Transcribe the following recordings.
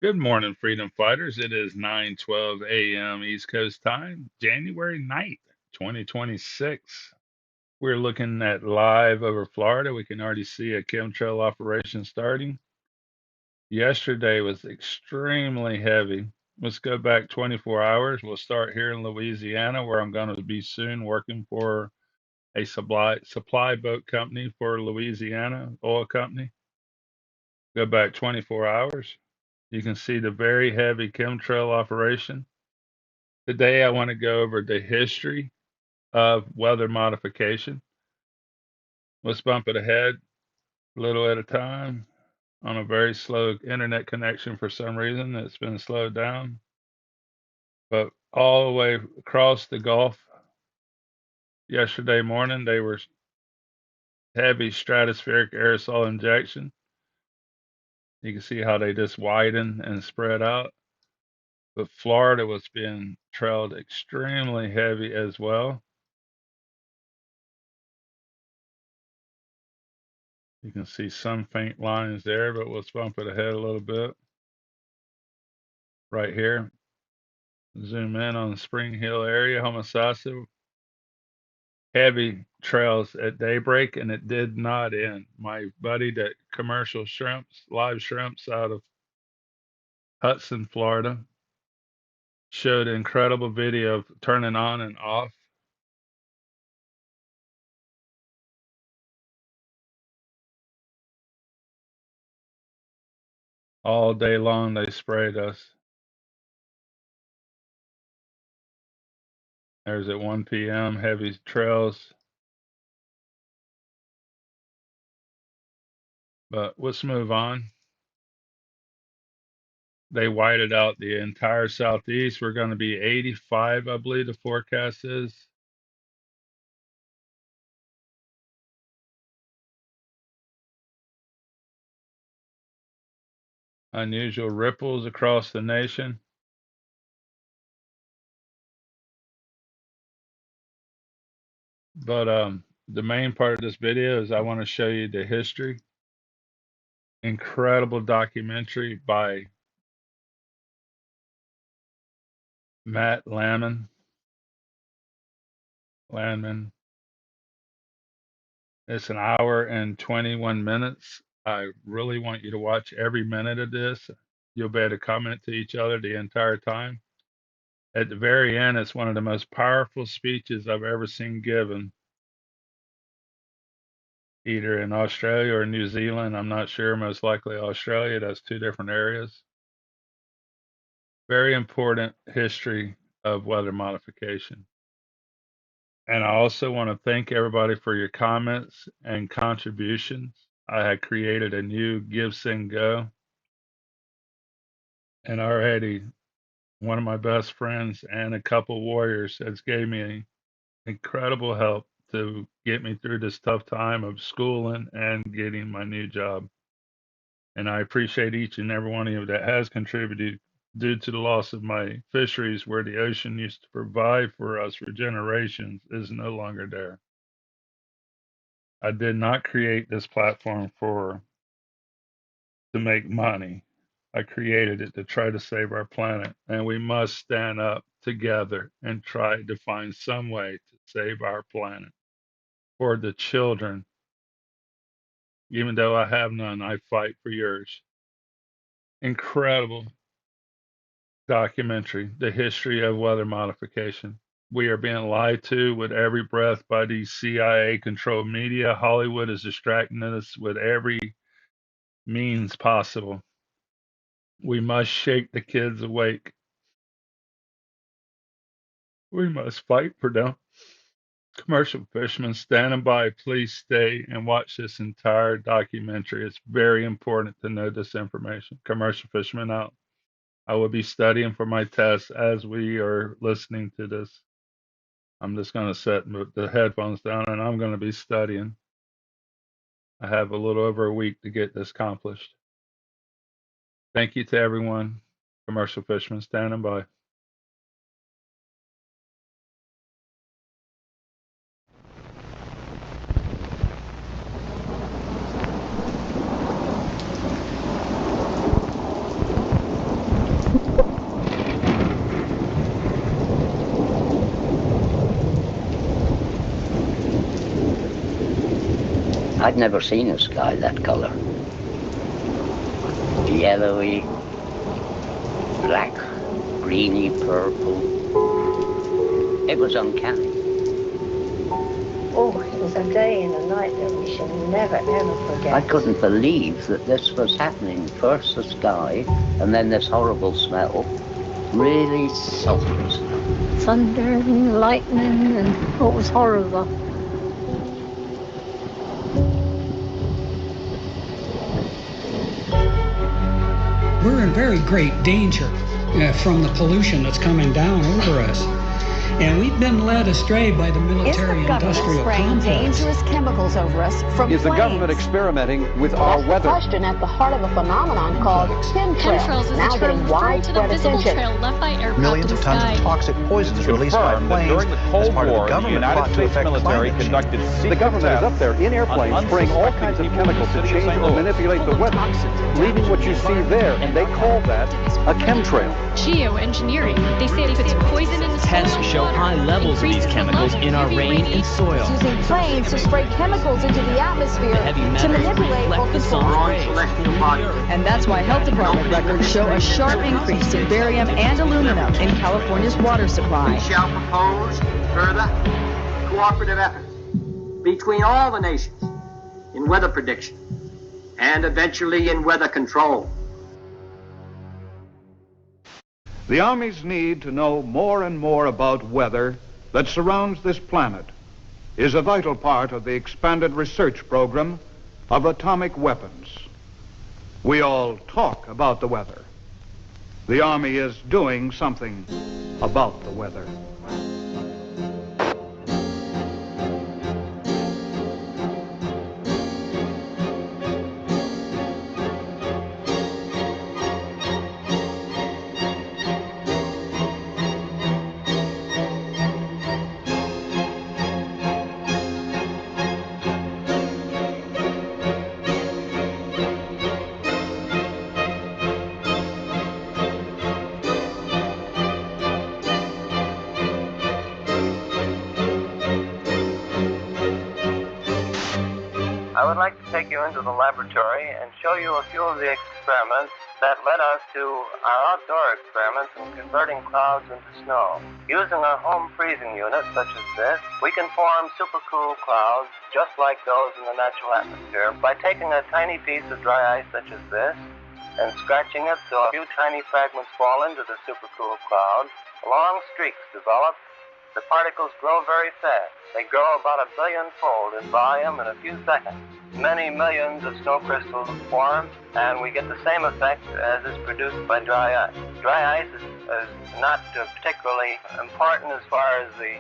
Good morning, freedom fighters. It is 9:12 a.m. East Coast time, January 9th, 2026. We're looking at live over Florida. We can already see a chemtrail operation starting. Yesterday was extremely heavy. Let's go back 24 hours. We'll start here in Louisiana, where I'm going to be soon working for a supply boat company for Louisiana oil company. Go back 24 hours. You can see the very heavy chemtrail operation. Today, I want to go over the history of weather modification. Let's bump it ahead a little at a time. On a very slow internet connection for some reason, it's been slowed down. But all the way across the Gulf yesterday morning, they were heavy stratospheric aerosol injection. You can see how they just widen and spread out. But Florida was being trailed extremely heavy as well. You can see some faint lines there, but let's bump it ahead a little bit. Right here, zoom in on the Spring Hill area, Homosassa. Heavy trails at daybreak, and it did not end. My buddy that commercial shrimps, live shrimps out of Hudson, Florida, showed an incredible video of turning on and off. All day long, they sprayed us. There's at 1 p.m., heavy trails. But let's move on. They whited out the entire southeast. We're going to be 85, I believe the forecast is. Unusual ripples across the nation. But the main part of this video is I want to show you the history. Incredible documentary by Matt Landman. It's an hour and 21 minutes. I really want you to watch every minute of this. You'll be able to comment to each other the entire time. At the very end, it's one of the most powerful speeches I've ever seen given, either in Australia or New Zealand. I'm not sure, most likely Australia. That's two different areas. Very important history of weather modification. And I also want to thank everybody for your comments and contributions. I had created a new Give, Send, Go, and already one of my best friends and a couple warriors has gave me incredible help to get me through this tough time of schooling and getting my new job. And I appreciate each and every one of you that has contributed. Due to the loss of my fisheries, where the ocean used to provide for us for generations, is no longer there. I did not create this platform for to make money. I created it to try to save our planet, and we must stand up together and try to find some way to save our planet for the children. Even though I have none, I fight for yours. Incredible documentary, The History of Weather Modification. We are being lied to with every breath by these CIA controlled media. Hollywood is distracting us with every means possible. We must shake the kids awake. We must fight for them. Commercial fishermen standing by, please stay and watch this entire documentary. It's very important to know this information. Commercial fishermen out. I will be studying for my test as we are listening to this. I'm just going to set the headphones down and I'm going to be studying. I have a little over a week to get this accomplished. Thank you to everyone. Commercial fishermen standing by. I've never seen a sky that colour. Yellowy, black, greeny, purple. It was uncanny. Oh, it was a day and a night that we shall never, ever forget. I couldn't believe that this was happening. First the sky, and then this horrible smell. Really sultry smell. Thunder and lightning, and it was horrible. We're in very great danger from the pollution that's coming down over us. And we've been led astray by the military-industrial complex. Dangerous chemicals over us from Is the government experimenting with our weather? That's the question at the heart of a phenomenon called chemtrails, now getting widespread attention. Millions of tons of toxic poisons released by our planes during the Cold as part of War, the government United plot to States affect military climate conducted change. the government is up there in airplanes spraying all kinds of chemicals to change or manipulate the weather, leaving what you see there, and they call that a chemtrail. Geoengineering. They say it puts poison in the soil. Tests show high levels of these chemicals in our rain and soil. Using planes to spray chemicals into the atmosphere to manipulate or control rays. And that's why health department records show a sharp increase in barium and aluminum in California's water supply. We shall propose further cooperative efforts between all the nations in weather prediction and eventually in weather control. The Army's need to know more and more about weather that surrounds this planet is a vital part of the expanded research program of atomic weapons. We all talk about the weather. The Army is doing something about the weather. I would like to take you into the laboratory and show you a few of the experiments that led us to our outdoor experiments in converting clouds into snow. Using a home freezing unit such as this, we can form supercool clouds just like those in the natural atmosphere by taking a tiny piece of dry ice such as this and scratching it so a few tiny fragments fall into the supercool cloud. Long streaks develop. The particles grow very fast. They grow about 1 billion-fold in volume in a few seconds. Many millions of snow crystals form, and we get the same effect as is produced by dry ice. Dry ice is not particularly important as far as the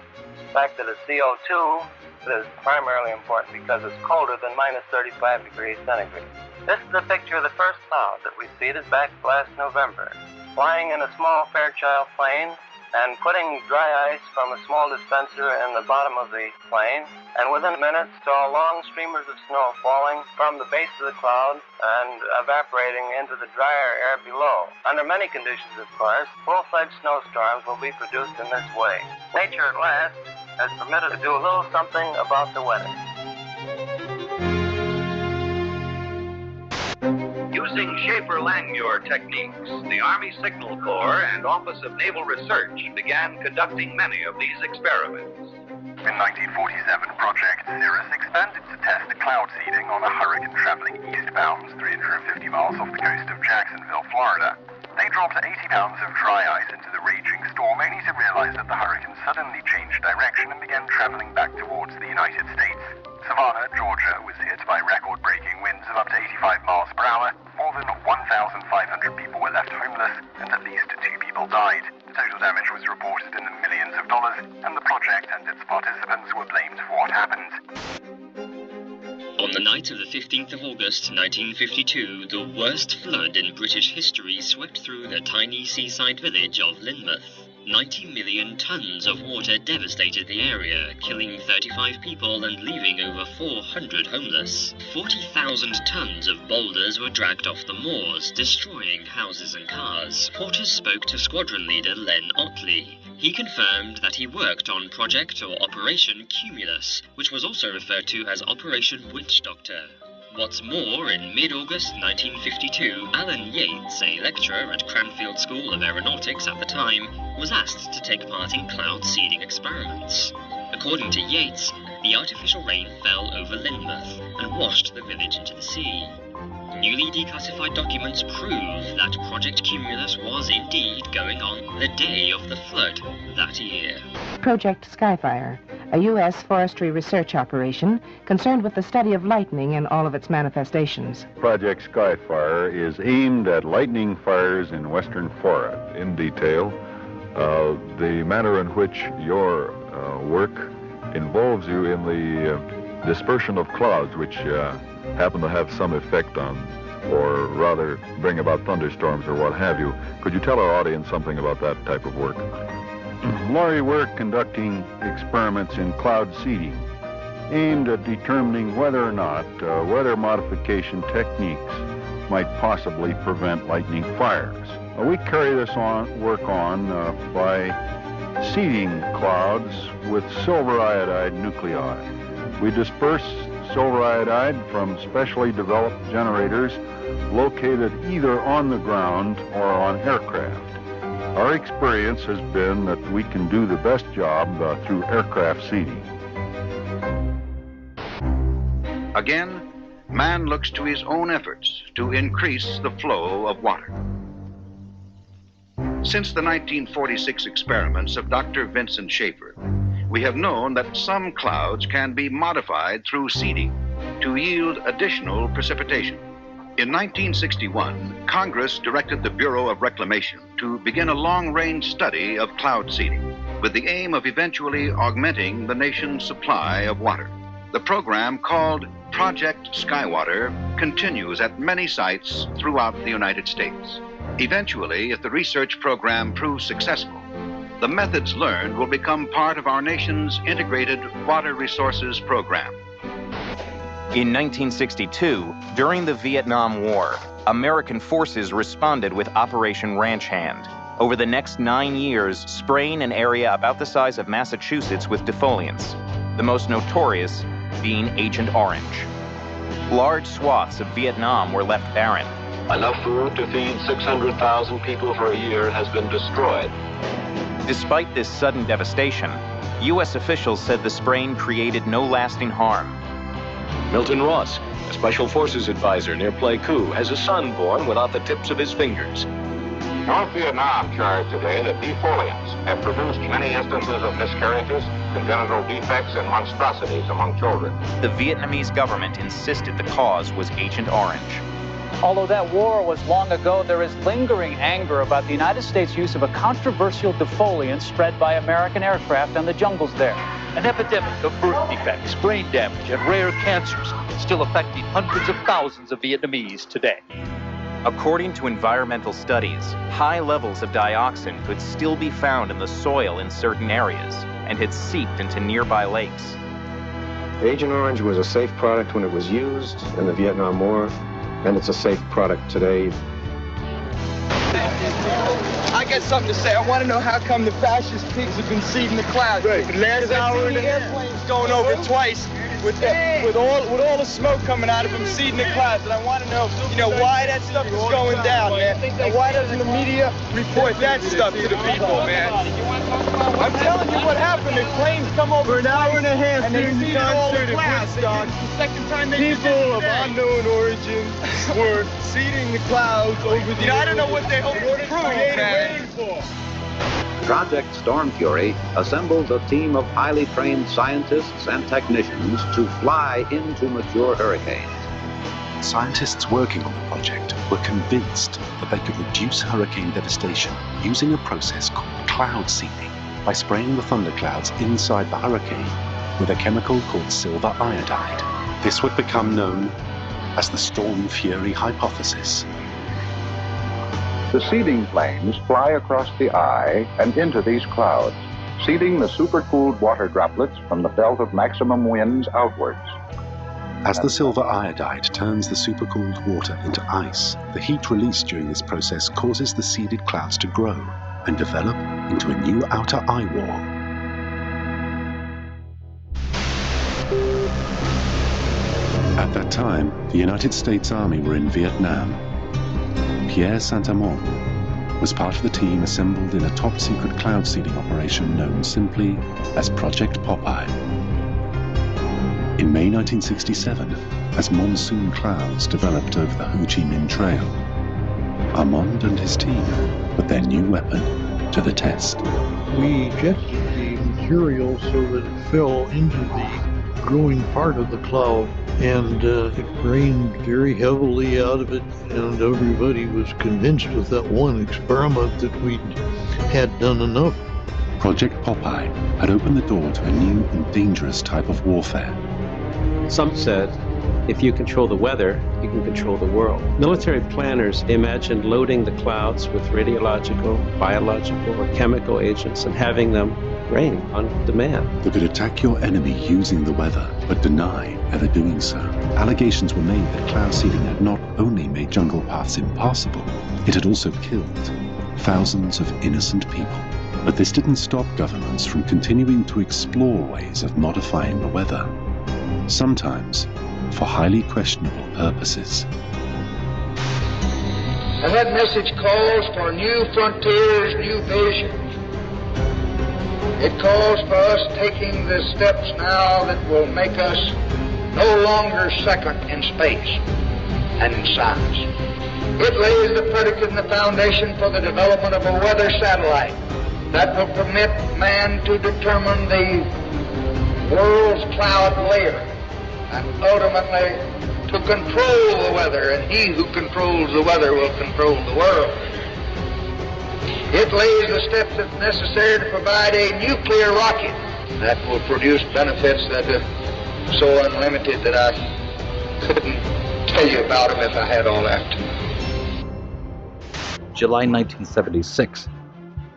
fact that it's CO2. It is primarily important because it's colder than minus 35 degrees centigrade. This is a picture of the first cloud that we seeded back last November. Flying in a small Fairchild plane, and putting dry ice from a small dispenser in the bottom of the plane, and within minutes saw long streamers of snow falling from the base of the cloud and evaporating into the drier air below. Under many conditions, of course, full-fledged snowstorms will be produced in this way. Nature at last has permitted to do a little something about the weather. Using Schaefer-Langmuir techniques, the Army Signal Corps and Office of Naval Research began conducting many of these experiments. In 1947, Project Cirrus expanded to test cloud seeding on a hurricane traveling eastbound 350 miles off the coast of Jacksonville, Florida. They dropped 80 pounds of dry ice into the raging storm, only to realize that the hurricane suddenly changed direction and began traveling back towards the United States. Savannah, Georgia was hit by record-breaking winds of up to 85 miles per hour. More than 1,500 people were left homeless, and at least 2 people died. The total damage was reported in the millions of dollars, and the project and its participants were blamed for what happened. On the night of the 15th of August 1952, the worst flood in British history swept through the tiny seaside village of Lynmouth. 90 million tons of water devastated the area, killing 35 people and leaving over 400 homeless. 40,000 tons of boulders were dragged off the moors, destroying houses and cars. Porters spoke to squadron leader Len Otley. He confirmed that he worked on Project or Operation Cumulus, which was also referred to as Operation Witch Doctor. What's more, in mid-August 1952, Alan Yates, a lecturer at Cranfield School of Aeronautics at the time, was asked to take part in cloud seeding experiments. According to Yates, the artificial rain fell over Lynmouth and washed the village into the sea. Newly declassified documents prove that Project Cumulus was indeed going on the day of the flood that year. Project Skyfire, a U.S. forestry research operation concerned with the study of lightning in all of its manifestations. Project Skyfire is aimed at lightning fires in western Florida. In detail, the manner in which your work involves you in the dispersion of clouds, which happen to have some effect on, or rather bring about thunderstorms or what have you. Could you tell our audience something about that type of work? Laurie, we're conducting experiments in cloud seeding aimed at determining whether or not weather modification techniques might possibly prevent lightning fires. We carry this work on by seeding clouds with silver iodide nuclei. We disperse silver iodide from specially developed generators located either on the ground or on aircraft. Our experience has been that we can do the best job through aircraft seeding. Again, man looks to his own efforts to increase the flow of water. Since the 1946 experiments of Dr. Vincent Schaefer, we have known that some clouds can be modified through seeding to yield additional precipitation. In 1961, Congress directed the Bureau of Reclamation to begin a long-range study of cloud seeding with the aim of eventually augmenting the nation's supply of water. The program, called Project Skywater, continues at many sites throughout the United States. Eventually, if the research program proves successful, the methods learned will become part of our nation's integrated water resources program. In 1962, during the Vietnam War, American forces responded with Operation Ranch Hand. Over the next 9 years, spraying an area about the size of Massachusetts with defoliants, the most notorious being Agent Orange. Large swaths of Vietnam were left barren. Enough food to feed 600,000 people for a year has been destroyed. Despite this sudden devastation, U.S. officials said the spraying created no lasting harm. Milton Ross, a Special Forces advisor near Pleiku, has a son born without the tips of his fingers. North Vietnam charged today that defoliants have produced many instances of miscarriages, congenital defects, and monstrosities among children. The Vietnamese government insisted the cause was Agent Orange. Although that war was long ago, there is lingering anger about the United States' use of a controversial defoliant spread by American aircraft on the jungles there. An epidemic of birth defects, brain damage, and rare cancers still affecting hundreds of thousands of Vietnamese today. According to environmental studies, high levels of dioxin could still be found in the soil in certain areas and had seeped into nearby lakes. Agent Orange was a safe product when it was used in the Vietnam War, and it's a safe product today. I got something to say. I want to know how come the fascist pigs have been seeding the clouds. Right. Last hour and a half, airplanes going over twice with all the smoke coming out of them seeding the clouds. And I want to know, why that stuff is going down, man. And why doesn't the media report that stuff to the people, man? I'm telling you what happened. The planes come over an hour and a half and they seeded all the clouds. It's the second time they did that. People of unknown origin were seeding the clouds over the I don't know what they hope to prove, man. Project Storm Fury assembles a team of highly trained scientists and technicians to fly into mature hurricanes. Scientists working on the project were convinced that they could reduce hurricane devastation using a process called cloud seeding by spraying the thunderclouds inside the hurricane with a chemical called silver iodide. This would become known as the Storm Fury hypothesis. The seeding planes fly across the eye and into these clouds, seeding the supercooled water droplets from the belt of maximum winds outwards. As the silver iodide turns the supercooled water into ice, the heat released during this process causes the seeded clouds to grow and develop into a new outer eye wall. At that time, the United States Army were in Vietnam. Pierre Saint-Amand was part of the team assembled in a top-secret cloud seeding operation known simply as Project Popeye. In May 1967, as monsoon clouds developed over the Ho Chi Minh Trail, Armand and his team put their new weapon to the test. We ejected the material so that it fell into the growing part of the cloud, and it rained very heavily out of it, and everybody was convinced with that one experiment that we'd had done enough. Project Popeye had opened the door to a new and dangerous type of warfare. Some said, if you control the weather, you can control the world. Military planners imagined loading the clouds with radiological, biological, or chemical agents and having them rain on demand. They could attack your enemy using the weather, but deny ever doing so. Allegations were made that cloud seeding had not only made jungle paths impassable, it had also killed thousands of innocent people. But this didn't stop governments from continuing to explore ways of modifying the weather, sometimes for highly questionable purposes. And that message calls for new frontiers, new visions. It calls for us taking the steps now that will make us no longer second in space and in science. It lays the predicate and the foundation for the development of a weather satellite that will permit man to determine the world's cloud layer and ultimately to control the weather, and he who controls the weather will control the world. It lays the steps that's necessary to provide a nuclear rocket that will produce benefits that are so unlimited that I couldn't tell you about them if I had all that. July 1976.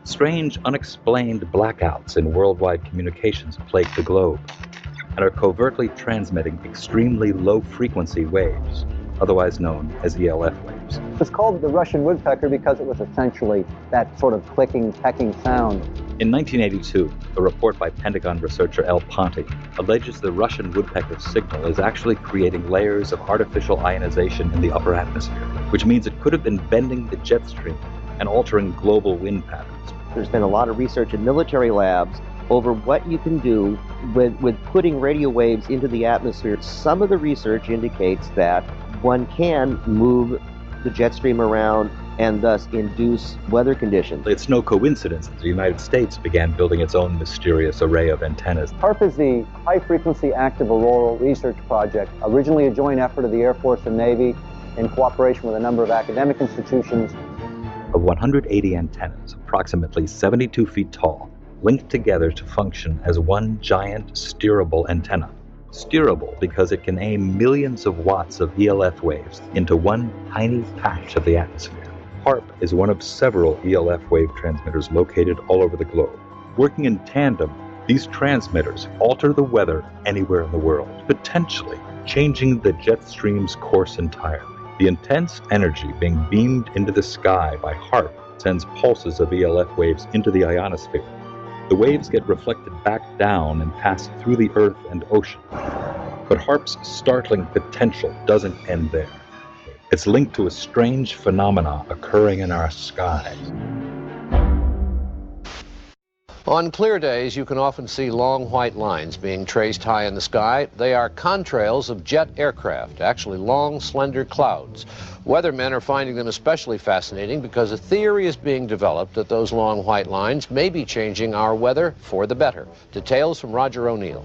Strange, unexplained blackouts in worldwide communications plague the globe and are covertly transmitting extremely low-frequency waves, otherwise known as ELF waves. It's called the Russian woodpecker because it was essentially that sort of clicking, pecking sound. In 1982, a report by Pentagon researcher L. Ponte alleges the Russian woodpecker signal is actually creating layers of artificial ionization in the upper atmosphere, which means it could have been bending the jet stream and altering global wind patterns. There's been a lot of research in military labs over what you can do with putting radio waves into the atmosphere. Some of the research indicates that one can move the jet stream around and thus induce weather conditions. It's no coincidence that the United States began building its own mysterious array of antennas. HAARP is the High Frequency Active Auroral Research Project, originally a joint effort of the Air Force and Navy in cooperation with a number of academic institutions. Of 180 antennas, approximately 72 feet tall, linked together to function as one giant steerable antenna. Steerable because it can aim millions of watts of ELF waves into one tiny patch of the atmosphere. HAARP is one of several ELF wave transmitters located all over the globe. Working in tandem, these transmitters alter the weather anywhere in the world, potentially changing the jet stream's course entirely. The intense energy being beamed into the sky by HAARP sends pulses of ELF waves into the ionosphere. The waves get reflected back down and pass through the Earth and ocean. But HAARP's startling potential doesn't end there. It's linked to a strange phenomena occurring in our skies. On clear days, you can often see long white lines being traced high in the sky. They are contrails of jet aircraft, actually long, slender clouds. Weathermen are finding them especially fascinating because a theory is being developed that those long white lines may be changing our weather for the better. Details from Roger O'Neill.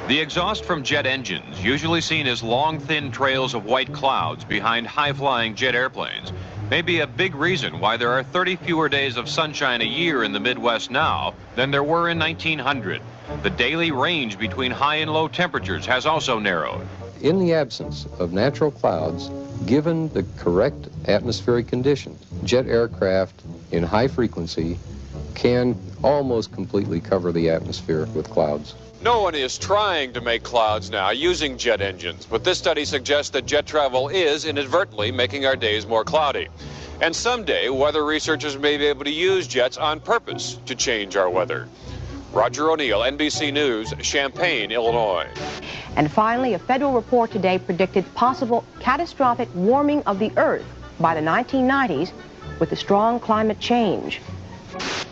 The exhaust from jet engines, usually seen as long, thin trails of white clouds behind high-flying jet airplanes, may be a big reason why there are 30 fewer days of sunshine a year in the Midwest now than there were in 1900. The daily range between high and low temperatures has also narrowed. In the absence of natural clouds, Given the correct atmospheric conditions, jet aircraft in high frequency can almost completely cover the atmosphere with clouds. No one is trying to make clouds now using jet engines, but this study suggests that jet travel is inadvertently making our days more cloudy. And someday, weather researchers may be able to use jets on purpose to change our weather. Roger O'Neill, NBC News, Champaign, Illinois. And finally, a federal report today predicted possible catastrophic warming of the Earth by the 1990s with the strong climate change.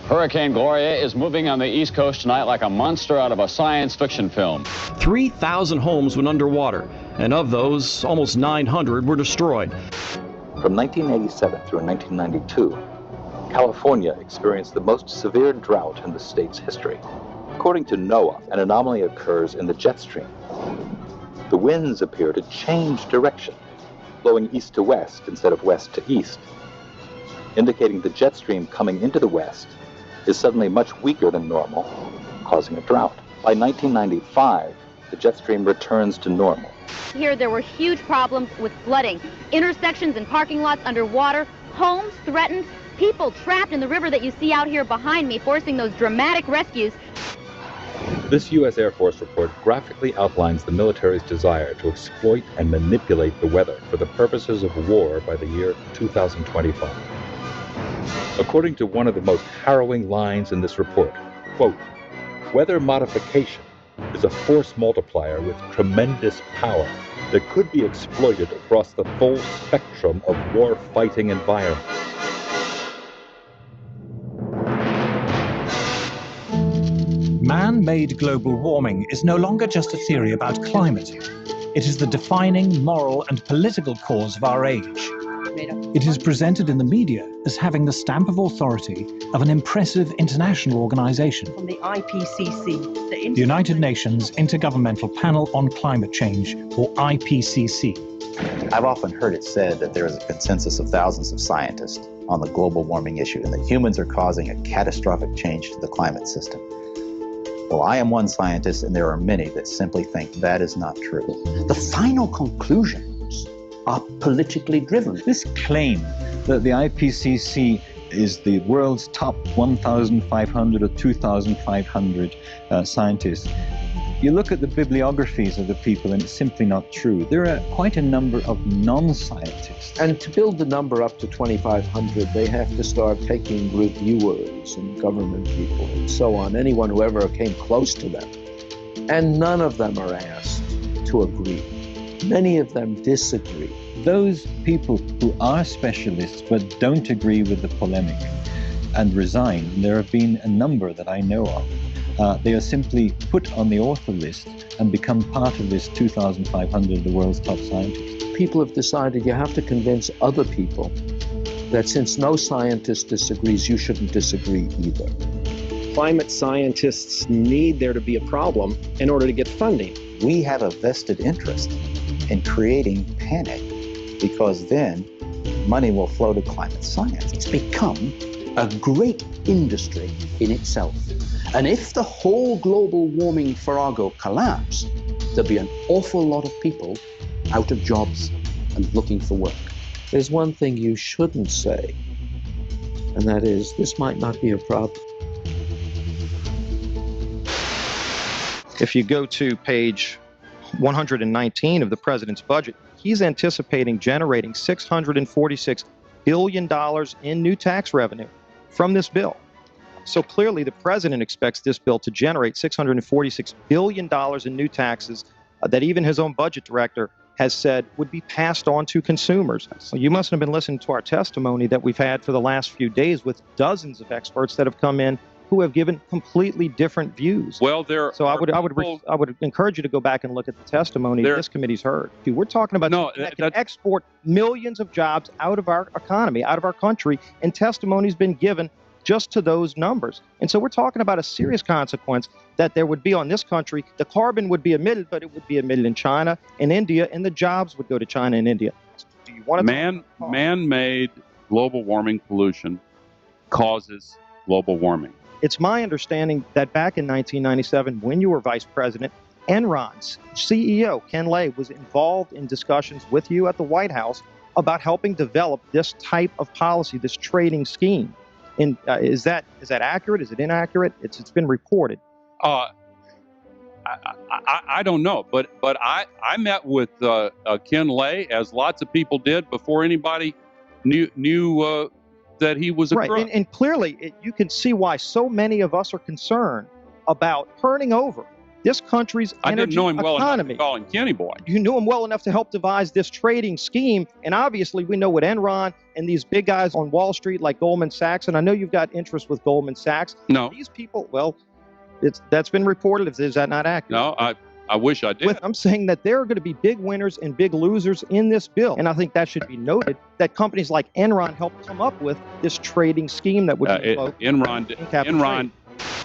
Hurricane Gloria is moving on the East Coast tonight like a monster out of a science fiction film. 3,000 homes went underwater, and of those, almost 900 were destroyed. From 1987 through 1992, California experienced the most severe drought in the state's history. According to NOAA, an anomaly occurs in the jet stream. The winds appear to change direction, blowing east to west instead of west to east, indicating the jet stream coming into the west is suddenly much weaker than normal, causing a drought. By 1995, the jet stream returns to normal. Here there were huge problems with flooding, intersections and parking lots underwater, homes threatened, people trapped in the river that you see out here behind me, forcing those dramatic rescues. This U.S. Air Force report graphically outlines the military's desire to exploit and manipulate the weather for the purposes of war by the year 2025. According to one of the most harrowing lines in this report, quote, "Weather modification is a force multiplier with tremendous power that could be exploited across the full spectrum of war-fighting environments." Man-made global warming is no longer just a theory about climate. It is the defining moral and political cause of our age. It is presented in the media as having the stamp of authority of an impressive international organization. From the IPCC, The United Nations Intergovernmental Panel on Climate Change, or IPCC. I've often heard it said that there is a consensus of thousands of scientists on the global warming issue and that humans are causing a catastrophic change to the climate system. Well, I am one scientist, and there are many that simply think that is not true. The final conclusions are politically driven. This claim that the IPCC is the world's top 1,500 or 2,500 scientists, you look at the bibliographies of the people and it's simply not true. There are quite a number of non-scientists. And to build the number up to 2,500, they have to start taking reviewers and government people and so on, anyone who ever came close to them. And none of them are asked to agree. Many of them disagree. Those people who are specialists but don't agree with the polemic and resign, there have been a number that I know of. They are simply put on the author list and become part of this 2,500 of the world's top scientists. People have decided you have to convince other people that since no scientist disagrees, you shouldn't disagree either. Climate scientists need there to be a problem in order to get funding. We have a vested interest in creating panic because then money will flow to climate science. It's become a great industry in itself. And if the whole global warming farrago collapsed, there'd be an awful lot of people out of jobs and looking for work. There's one thing you shouldn't say, and that is, this might not be a problem. If you go to page 119 of the president's budget, he's anticipating generating $646 billion in new tax revenue from this bill. So clearly the president expects this bill to generate $646 billion in new taxes that even his own budget director has said would be passed on to consumers. So you must have been listening to our testimony that we've had for the last few days with dozens of experts that have come in who have given completely different views. Well, I would encourage you to go back and look at the testimony this committee's heard. We're talking about that can export millions of jobs out of our economy, out of our country, and testimony's been given just to those numbers. And so we're talking about a serious consequence that there would be on this country. The carbon would be emitted, but it would be emitted in China and India, and the jobs would go to China and India. Do you want to man-made global warming pollution causes global warming. It's my understanding that back in 1997, when you were vice president, Enron's CEO, Ken Lay, was involved in discussions with you at the White House about helping develop this type of policy, this trading scheme. And is that accurate? Is it inaccurate? It's been reported. I don't know, but I met with Ken Lay, as lots of people did, before anybody knew that he was a crook. And clearly you can see why so many of us are concerned about turning over this country's energy economy. I didn't know him well enough to call him Kenny Boy. You knew him well enough to help devise this trading scheme, and obviously we know what Enron and these big guys on Wall Street like Goldman Sachs, and I know you've got interest with Goldman Sachs. No. These people, well, that's been reported. Is that not accurate? No, I wish I did. I'm saying that there are going to be big winners and big losers in this bill, and I think that should be noted, that companies like Enron helped come up with this trading scheme that would Enron.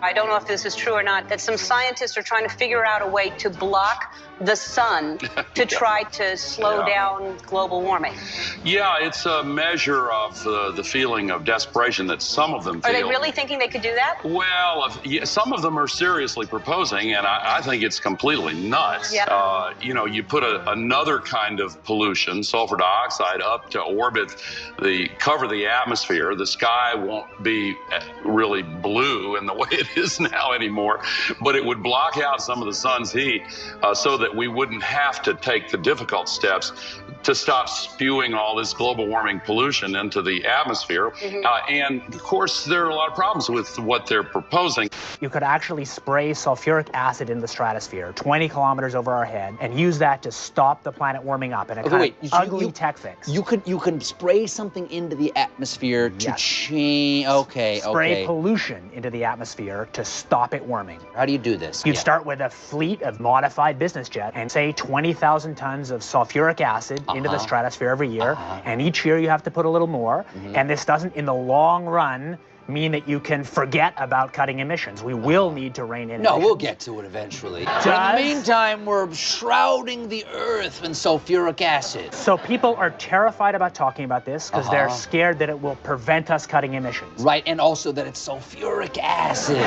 I don't know if this is true or not, that some scientists are trying to figure out a way to block the sun to try to slow down global warming. Yeah, it's a measure of the feeling of desperation that some of them feel. Are they really thinking they could do that? Well, some of them are seriously proposing, and I think it's completely nuts. Yeah. You put another kind of pollution, sulfur dioxide, up to orbit, cover the atmosphere. The sky won't be really blue in the way it is now anymore, but it would block out some of the sun's heat so that we wouldn't have to take the difficult steps to stop spewing all this global warming pollution into the atmosphere. And of course, there are a lot of problems with what they're proposing. You could actually spray sulfuric acid in the stratosphere 20 kilometers over our head and use that to stop the planet warming up in a kind of ugly tech fix. You can spray something into the atmosphere to change. Spray pollution into the atmosphere to stop it warming. How do you do this? You'd start with a fleet of modified business jets and say 20,000 tons of sulfuric acid into the stratosphere every year, and each year you have to put a little more, and this doesn't, in the long run, mean that you can forget about cutting emissions. We will need to rein in emissions. We'll get to it eventually. But in the meantime, we're shrouding the Earth in sulfuric acid. So people are terrified about talking about this because they're scared that it will prevent us cutting emissions. Right, and also that it's sulfuric acid.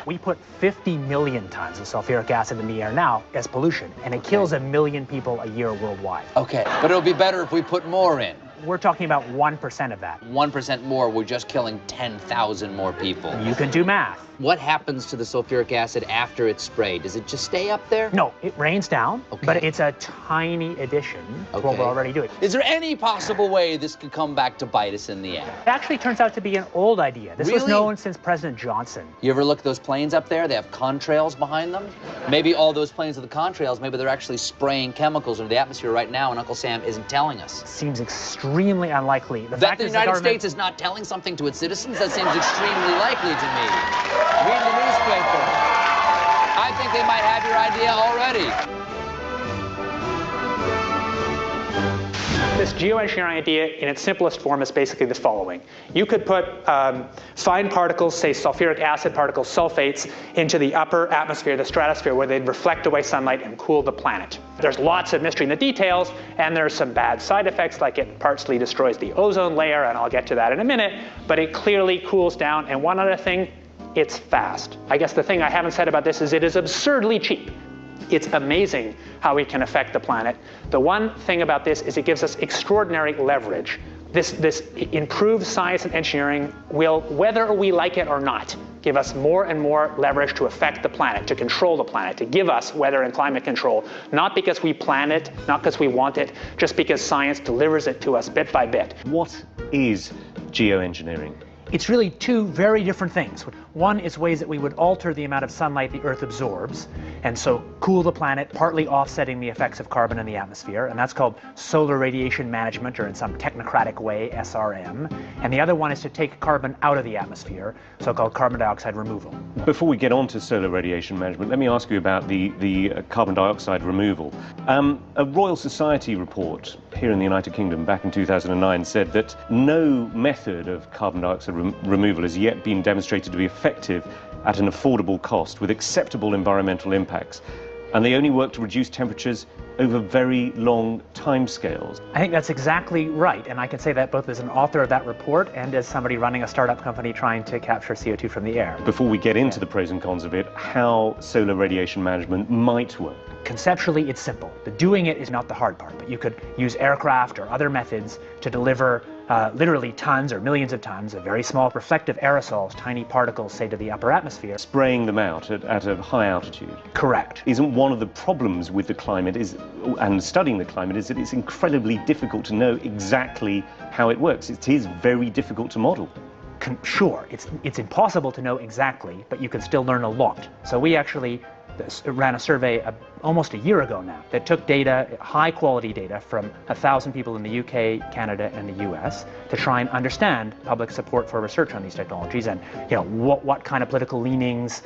We put 50 million tons of sulfuric acid in the air now as pollution, and it kills 1 million people a year worldwide. Okay, but it'll be better if we put more in. We're talking about 1% of that. 1% more, we're just killing 10,000 more people. You can do math. What happens to the sulfuric acid after it's sprayed? Does it just stay up there? No, it rains down, but it's a tiny addition to what we're already doing. Is there any possible way this could come back to bite us in the end? It actually turns out to be an old idea. This was known since President Johnson. You ever look at those planes up there? They have contrails behind them. Maybe all those planes with the contrails, maybe they're actually spraying chemicals into the atmosphere right now and Uncle Sam isn't telling us. Seems extremely unlikely. That the United States is not telling something to its citizens? That seems extremely likely to me. Read the newspaper. I think they might have your idea already. This geoengineering idea in its simplest form is basically the following. You could put fine particles, say sulfuric acid particles, sulfates, into the upper atmosphere, the stratosphere, where they'd reflect away sunlight and cool the planet. There's lots of mystery in the details, and there's some bad side effects, like it partially destroys the ozone layer, and I'll get to that in a minute, but it clearly cools down. And one other thing, it's fast. I guess the thing I haven't said about this is it is absurdly cheap. It's amazing how it can affect the planet. The one thing about this is it gives us extraordinary leverage. This improved science and engineering will, whether we like it or not, give us more and more leverage to affect the planet, to control the planet, to give us weather and climate control, not because we plan it, not because we want it, just because science delivers it to us bit by bit. What is geoengineering? It's really two very different things. One is ways that we would alter the amount of sunlight the Earth absorbs, and so cool the planet, partly offsetting the effects of carbon in the atmosphere, and that's called solar radiation management, or in some technocratic way, SRM. And the other one is to take carbon out of the atmosphere, so-called carbon dioxide removal. Before we get on to solar radiation management, let me ask you about the carbon dioxide removal. A Royal Society report here in the United Kingdom back in 2009 said that no method of carbon dioxide removal has yet been demonstrated to be effective at an affordable cost with acceptable environmental impacts. And they only work to reduce temperatures over very long timescales. I think that's exactly right, and I can say that both as an author of that report and as somebody running a startup company trying to capture CO2 from the air. Before we get into the pros and cons of it, how solar radiation management might work. Conceptually, it's simple. The doing it is not the hard part, but you could use aircraft or other methods to deliver literally tons or millions of tons of very small reflective aerosols, tiny particles, say, to the upper atmosphere. Spraying them out at a high altitude. Correct. Isn't one of the problems with the climate and studying the climate is that it's incredibly difficult to know exactly how it works. It is very difficult to model. Sure, it's impossible to know exactly, but you can still learn a lot. So we actually ran a survey almost a year ago now that took data, high quality data, from 1,000 people in the UK, Canada, and the US to try and understand public support for research on these technologies and what kind of political leanings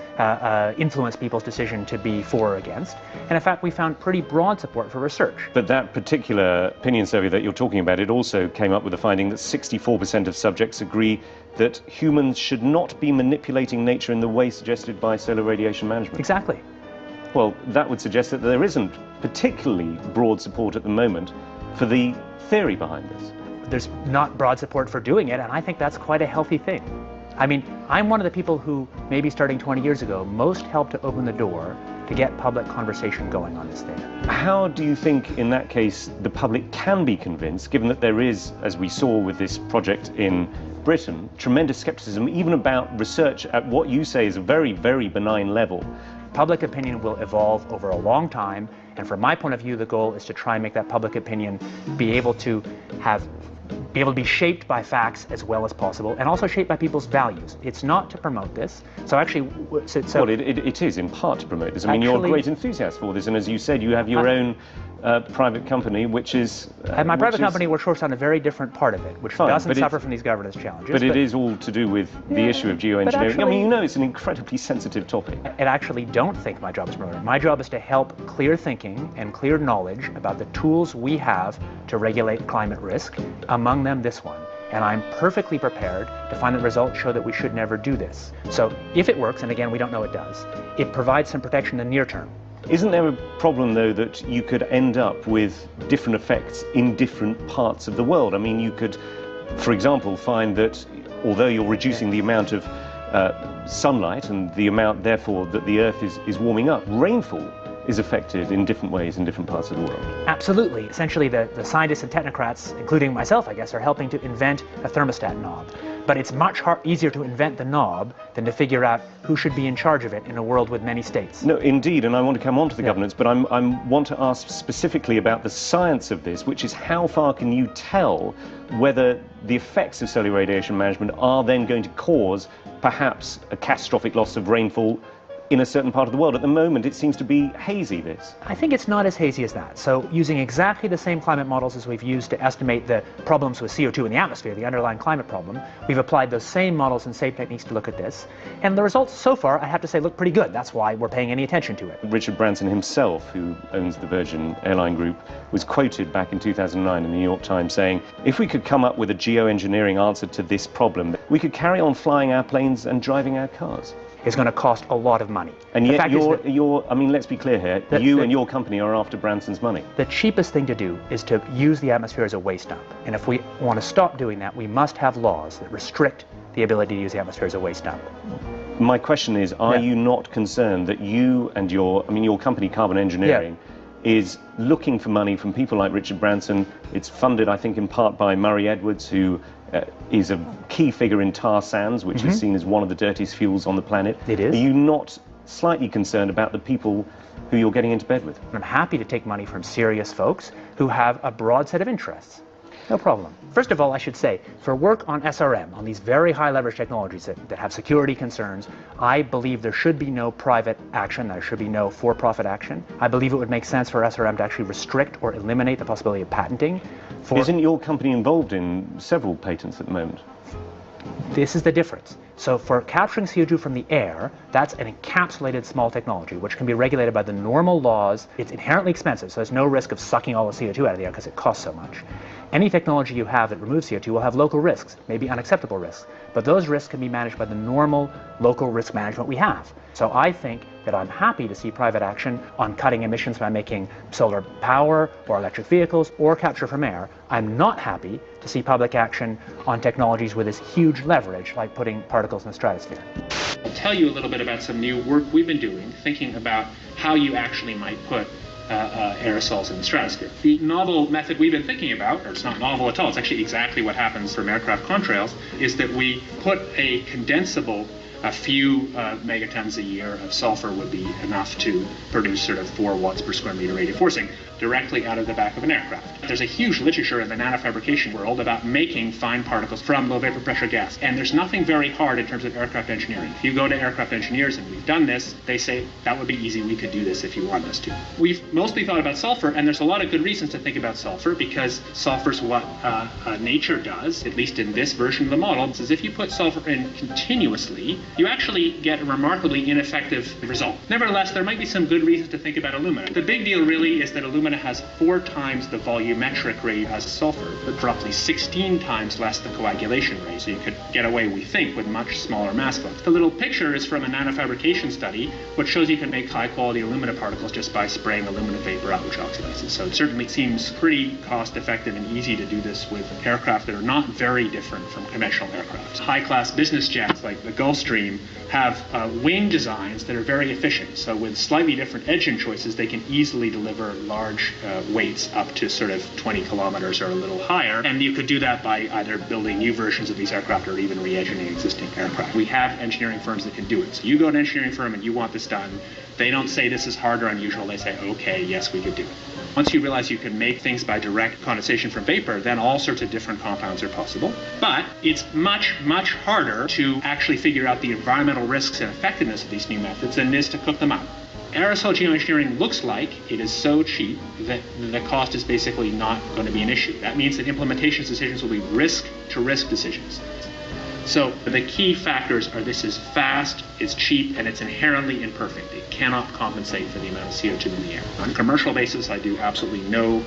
influence people's decision to be for or against. And in fact, we found pretty broad support for research. But that particular opinion survey that you're talking about, it also came up with the finding that 64% of subjects agree that humans should not be manipulating nature in the way suggested by solar radiation management. Exactly. Well, that would suggest that there isn't particularly broad support at the moment for the theory behind this. There's not broad support for doing it, and I think that's quite a healthy thing. I mean, I'm one of the people who, maybe starting 20 years ago, most helped to open the door to get public conversation going on this thing. How do you think, in that case, the public can be convinced, given that there is, as we saw with this project in Britain, tremendous skepticism even about research at what you say is a very, very benign level? Public opinion will evolve over a long time, and from my point of view, the goal is to try and make that public opinion be able to be shaped by facts as well as possible, and also shaped by people's values. It's not to promote this. So actually, well, it is in part to promote this. I mean, you're a great enthusiast for this, and as you said, you have your own private company, which is... At my private company, we're focused on a very different part of it, which doesn't suffer from these governance challenges. But it is all to do with the issue of geoengineering. Actually, I mean, you know, it's an incredibly sensitive topic. I actually don't think my job is promoting. My job is to help clear thinking and clear knowledge about the tools we have to regulate climate risk, among them this one. And I'm perfectly prepared to find that results show that we should never do this. So if it works, and again, we don't know it does, it provides some protection in the near term. Isn't there a problem, though, that you could end up with different effects in different parts of the world? I mean, you could, for example, find that although you're reducing the amount of sunlight and the amount, therefore, that the Earth is warming up, rainfall is affected in different ways in different parts of the world. Absolutely. Essentially, the scientists and technocrats, including myself, I guess, are helping to invent a thermostat knob. But it's much easier to invent the knob than to figure out who should be in charge of it in a world with many states. No, indeed, and I want to come on to the governance, but I want to ask specifically about the science of this, which is how far can you tell whether the effects of solar radiation management are then going to cause perhaps a catastrophic loss of rainfall in a certain part of the world? At the moment, it seems to be hazy, this. I think it's not as hazy as that. So using exactly the same climate models as we've used to estimate the problems with CO2 in the atmosphere, the underlying climate problem, we've applied those same models and same techniques to look at this. And the results so far, I have to say, look pretty good. That's why we're paying any attention to it. Richard Branson himself, who owns the Virgin Airline Group, was quoted back in 2009 in the New York Times saying, if we could come up with a geoengineering answer to this problem, we could carry on flying our planes and driving our cars. Is going to cost a lot of money. And yet I mean, let's be clear here, you and your company are after Branson's money. The cheapest thing to do is to use the atmosphere as a waste dump. And if we want to stop doing that, we must have laws that restrict the ability to use the atmosphere as a waste dump. My question is, are you not concerned that you and your company, Carbon Engineering, is looking for money from people like Richard Branson? It's funded, I think, in part by Murray Edwards, who is a key figure in tar sands, which is seen as one of the dirtiest fuels on the planet. It is. Are you not slightly concerned about the people who you're getting into bed with? I'm happy to take money from serious folks who have a broad set of interests. No problem. First of all, I should say, for work on SRM, on these very high leverage technologies that have security concerns, I believe there should be no private action, there should be no for-profit action. I believe it would make sense for SRM to actually restrict or eliminate the possibility of patenting. Isn't your company involved in several patents at the moment? This is the difference. So for capturing CO2 from the air, that's an encapsulated small technology, which can be regulated by the normal laws. It's inherently expensive, so there's no risk of sucking all the CO2 out of the air because it costs so much. Any technology you have that removes CO2 will have local risks, maybe unacceptable risks, but those risks can be managed by the normal local risk management we have. So I think that I'm happy to see private action on cutting emissions by making solar power or electric vehicles or capture from air. I'm not happy to see public action on technologies with this huge leverage, like putting particles in the stratosphere. I'll tell you a little bit about some new work we've been doing, thinking about how you actually might put aerosols in the stratosphere. The novel method we've been thinking about, or it's not novel at all, it's actually exactly what happens from aircraft contrails, is that we put a condensable, a few megatons a year of sulfur would be enough to produce sort of 4 watts per square meter radiative forcing directly out of the back of an aircraft. There's a huge literature in the nanofabrication world about making fine particles from low vapor pressure gas, and there's nothing very hard in terms of aircraft engineering. If you go to aircraft engineers, and we've done this, they say that would be easy, we could do this if you want us to. We've mostly thought about sulfur, and there's a lot of good reasons to think about sulfur, because sulfur's what nature does, at least in this version of the model, is if you put sulfur in continuously, you actually get a remarkably ineffective result. Nevertheless, there might be some good reasons to think about alumina. The big deal really is that alumina has 4 times the volumetric rate as sulfur, but roughly 16 times less the coagulation rate. So you could get away, we think, with much smaller mass flux. The little picture is from a nanofabrication study, which shows you can make high-quality alumina particles just by spraying alumina vapor out, which oxidizes. So it certainly seems pretty cost-effective and easy to do this with aircraft that are not very different from conventional aircraft. High-class business jets like the Gulfstream have wing designs that are very efficient. So with slightly different engine choices, they can easily deliver large weights up to sort of 20 kilometers or a little higher. And you could do that by either building new versions of these aircraft or even re-engineering existing aircraft. We have engineering firms that can do it. So you go to an engineering firm and you want this done. They don't say this is hard or unusual. They say, okay, yes, we could do it. Once you realize you can make things by direct condensation from vapor, then all sorts of different compounds are possible. But it's much, much harder to actually figure out the environmental risks and effectiveness of these new methods than it is to cook them up. Aerosol geoengineering looks like it is so cheap that the cost is basically not going to be an issue. That means that implementation decisions will be risk-to-risk decisions. So the key factors are this is fast, it's cheap, and it's inherently imperfect. It cannot compensate for the amount of CO2 in the air. On a commercial basis, I do absolutely no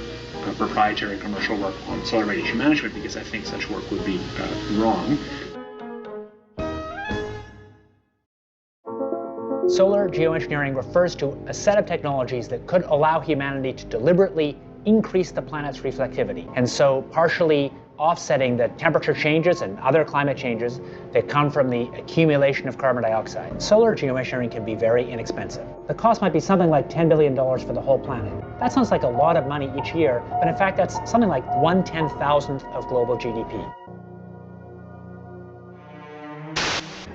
proprietary commercial work on solar radiation management because I think such work would be wrong. Solar geoengineering refers to a set of technologies that could allow humanity to deliberately increase the planet's reflectivity, and so partially offsetting the temperature changes and other climate changes that come from the accumulation of carbon dioxide. Solar geoengineering can be very inexpensive. The cost might be something like $10 billion for the whole planet. That sounds like a lot of money each year, but in fact that's something like 1/10,000th of global GDP.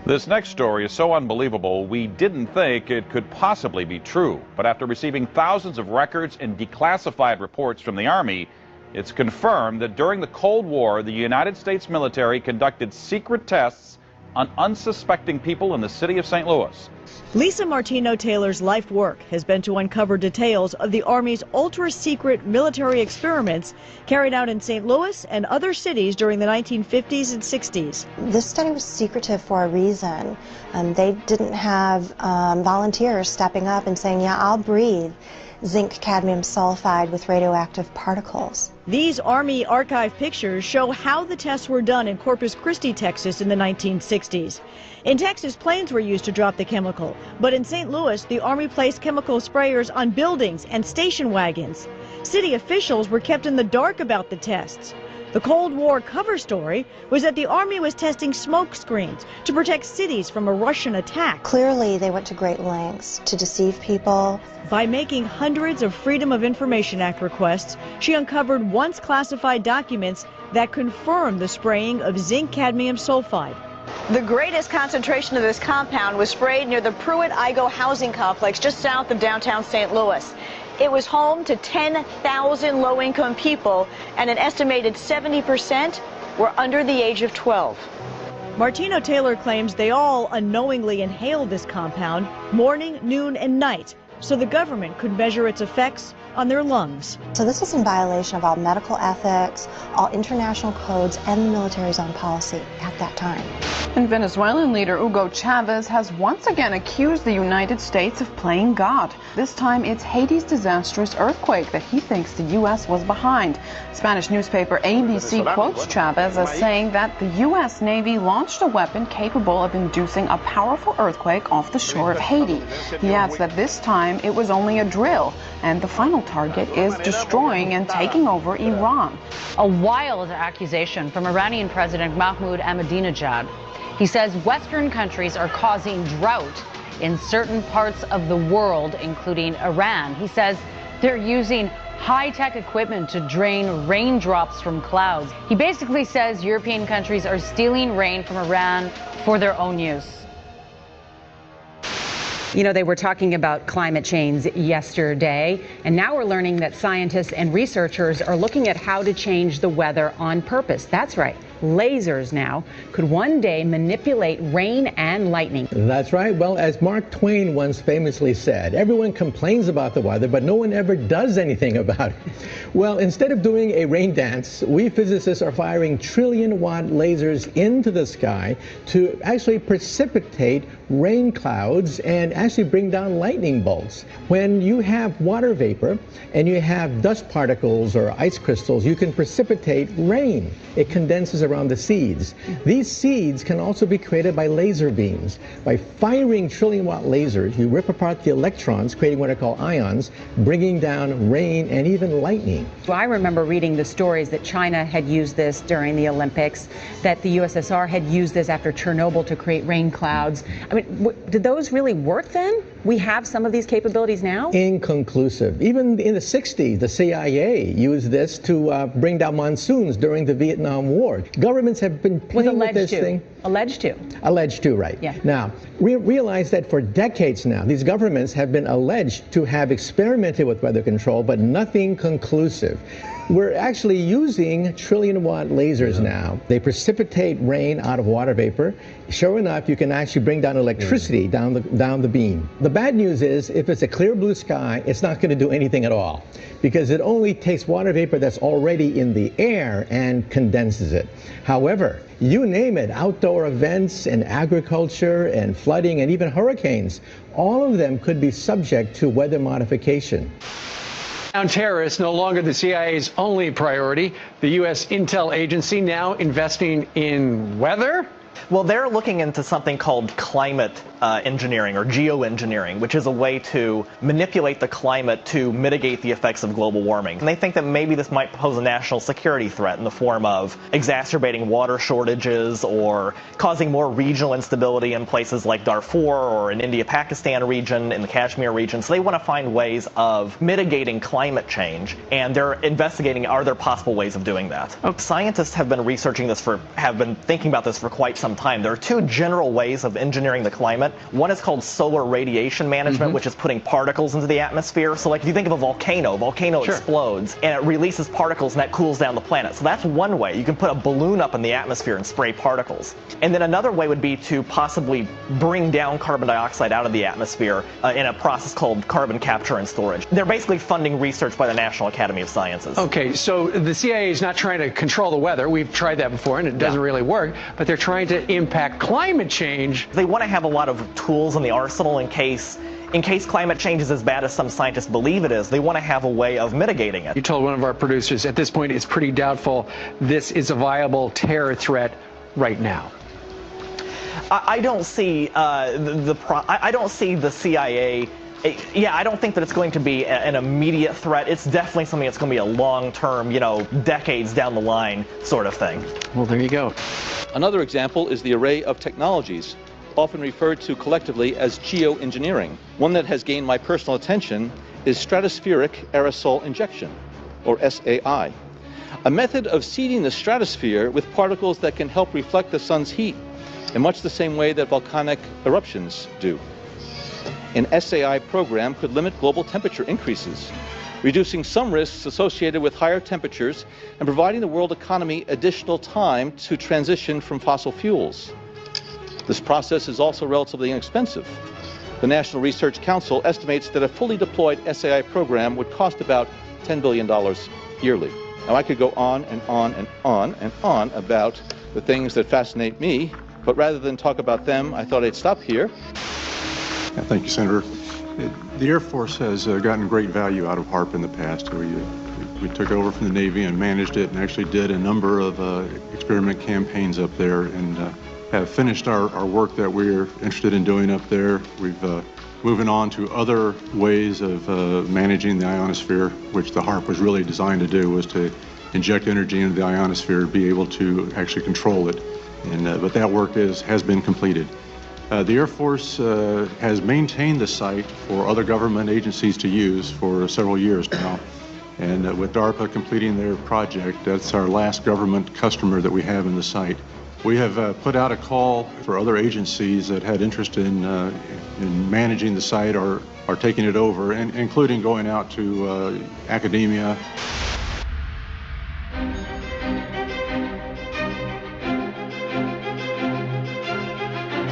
This next story is so unbelievable, we didn't think it could possibly be true. But after receiving thousands of records and declassified reports from the Army, it's confirmed that during the Cold War, the United States military conducted secret tests on unsuspecting people in the city of St. Louis. Lisa Martino-Taylor's life work has been to uncover details of the Army's ultra-secret military experiments carried out in St. Louis and other cities during the 1950s and 60s. This study was secretive for a reason. They didn't have volunteers stepping up and saying, yeah, I'll breathe zinc cadmium sulfide with radioactive particles. These Army archive pictures show how the tests were done in Corpus Christi, Texas in the 1960s. In Texas, planes were used to drop the chemical, but in St. Louis, the Army placed chemical sprayers on buildings and station wagons. City officials were kept in the dark about the tests. The Cold War cover story was that the Army was testing smoke screens to protect cities from a Russian attack. Clearly, they went to great lengths to deceive people. By making hundreds of Freedom of Information Act requests, she uncovered once classified documents that confirmed the spraying of zinc cadmium sulfide. The greatest concentration of this compound was sprayed near the Pruitt-Igoe housing complex just south of downtown St. Louis. It was home to 10,000 low-income people, and an estimated 70% were under the age of 12. Martino-Taylor claims they all unknowingly inhaled this compound morning, noon, and night, so the government could measure its effects on their lungs. So this is in violation of all medical ethics, all international codes, and the military's own policy at that time. And Venezuelan leader Hugo Chavez has once again accused the United States of playing God. This time it's Haiti's disastrous earthquake that he thinks the U.S. was behind. Spanish newspaper ABC quotes Chavez as saying that the U.S. Navy launched a weapon capable of inducing a powerful earthquake off the shore of Haiti. He adds that this time it was only a drill, and the final target is destroying and taking over Iran. A wild accusation from Iranian President Mahmoud Ahmadinejad. He says Western countries are causing drought in certain parts of the world, including Iran. He says they're using high-tech equipment to drain raindrops from clouds. He basically says European countries are stealing rain from Iran for their own use. You know, they were talking about climate change yesterday, and now we're learning that scientists and researchers are looking at how to change the weather on purpose. That's right. Lasers now could one day manipulate rain and lightning. That's right. Well, as Mark Twain once famously said, everyone complains about the weather, but no one ever does anything about it. Well, instead of doing a rain dance, we physicists are firing trillion-watt lasers into the sky to actually precipitate rain clouds and actually bring down lightning bolts. When you have water vapor and you have dust particles or ice crystals, you can precipitate rain. It condenses around the seeds. These seeds can also be created by laser beams. By firing trillion-watt lasers, you rip apart the electrons, creating what are called ions, bringing down rain and even lightning. I remember reading the stories that China had used this during the Olympics, that the USSR had used this after Chernobyl to create rain clouds. I mean, did those really work then? We have some of these capabilities now? Inconclusive. Even in the 60s, the CIA used this to bring down monsoons during the Vietnam War. Governments have been playing with this thing. Alleged to. Alleged to, right. Yeah. Now, we realize that for decades now, these governments have been alleged to have experimented with weather control, but nothing conclusive. We're actually using trillion-watt lasers now. They precipitate rain out of water vapor. Sure enough, you can actually bring down electricity down the beam. The bad news is, if it's a clear blue sky, it's not going to do anything at all, because it only takes water vapor that's already in the air and condenses it. However, you name it, outdoor events and agriculture and flooding and even hurricanes, all of them could be subject to weather modification. Terrorists no longer the CIA's only priority. The U.S. intel agency now investing in weather? Well, they're looking into something called climate engineering or geoengineering, which is a way to manipulate the climate to mitigate the effects of global warming. And they think that maybe this might pose a national security threat in the form of exacerbating water shortages or causing more regional instability in places like Darfur or in India-Pakistan region, in the Kashmir region. So they want to find ways of mitigating climate change, and they're investigating, are there possible ways of doing that? Scientists have been researching this have been thinking about this for quite some time. There are two general ways of engineering the climate. One is called solar radiation management, which is putting particles into the atmosphere. So like if you think of a volcano explodes and it releases particles and that cools down the planet. So that's one way. You can put a balloon up in the atmosphere and spray particles. And then another way would be to possibly bring down carbon dioxide out of the atmosphere in a process called carbon capture and storage. They're basically funding research by the National Academy of Sciences. Okay, so the CIA is not trying to control the weather. We've tried that before and it doesn't really work, but they're trying to impact climate change. They want to have a lot of tools in the arsenal in case climate change is as bad as some scientists believe it is. They want to have a way of mitigating it. You told one of our producers at this point it's pretty doubtful this is a viable terror threat right now. I don't see I don't see the CIA. Yeah, I don't think that it's going to be an immediate threat. It's definitely something that's going to be a long-term, decades down the line sort of thing. Well, there you go. Another example is the array of technologies, often referred to collectively as geoengineering. One that has gained my personal attention is stratospheric aerosol injection, or SAI, a method of seeding the stratosphere with particles that can help reflect the sun's heat in much the same way that volcanic eruptions do. An SAI program could limit global temperature increases, reducing some risks associated with higher temperatures and providing the world economy additional time to transition from fossil fuels. This process is also relatively inexpensive. The National Research Council estimates that a fully deployed SAI program would cost about $10 billion yearly. Now, I could go on and on and on and on about the things that fascinate me, But rather than talk about them, I thought I'd stop here. Thank you, Senator. The Air Force has gotten great value out of HAARP in the past. We took over from the Navy and managed it and actually did a number of experiment campaigns up there and have finished our work that we're interested in doing up there. We've moving on to other ways of managing the ionosphere, which the HAARP was really designed to do, was to inject energy into the ionosphere, be able to actually control it. But that work has been completed. The Air Force has maintained the site for other government agencies to use for several years now. And with DARPA completing their project, that's our last government customer that we have in the site. We have put out a call for other agencies that had interest in managing the site or taking it over, and including going out to academia.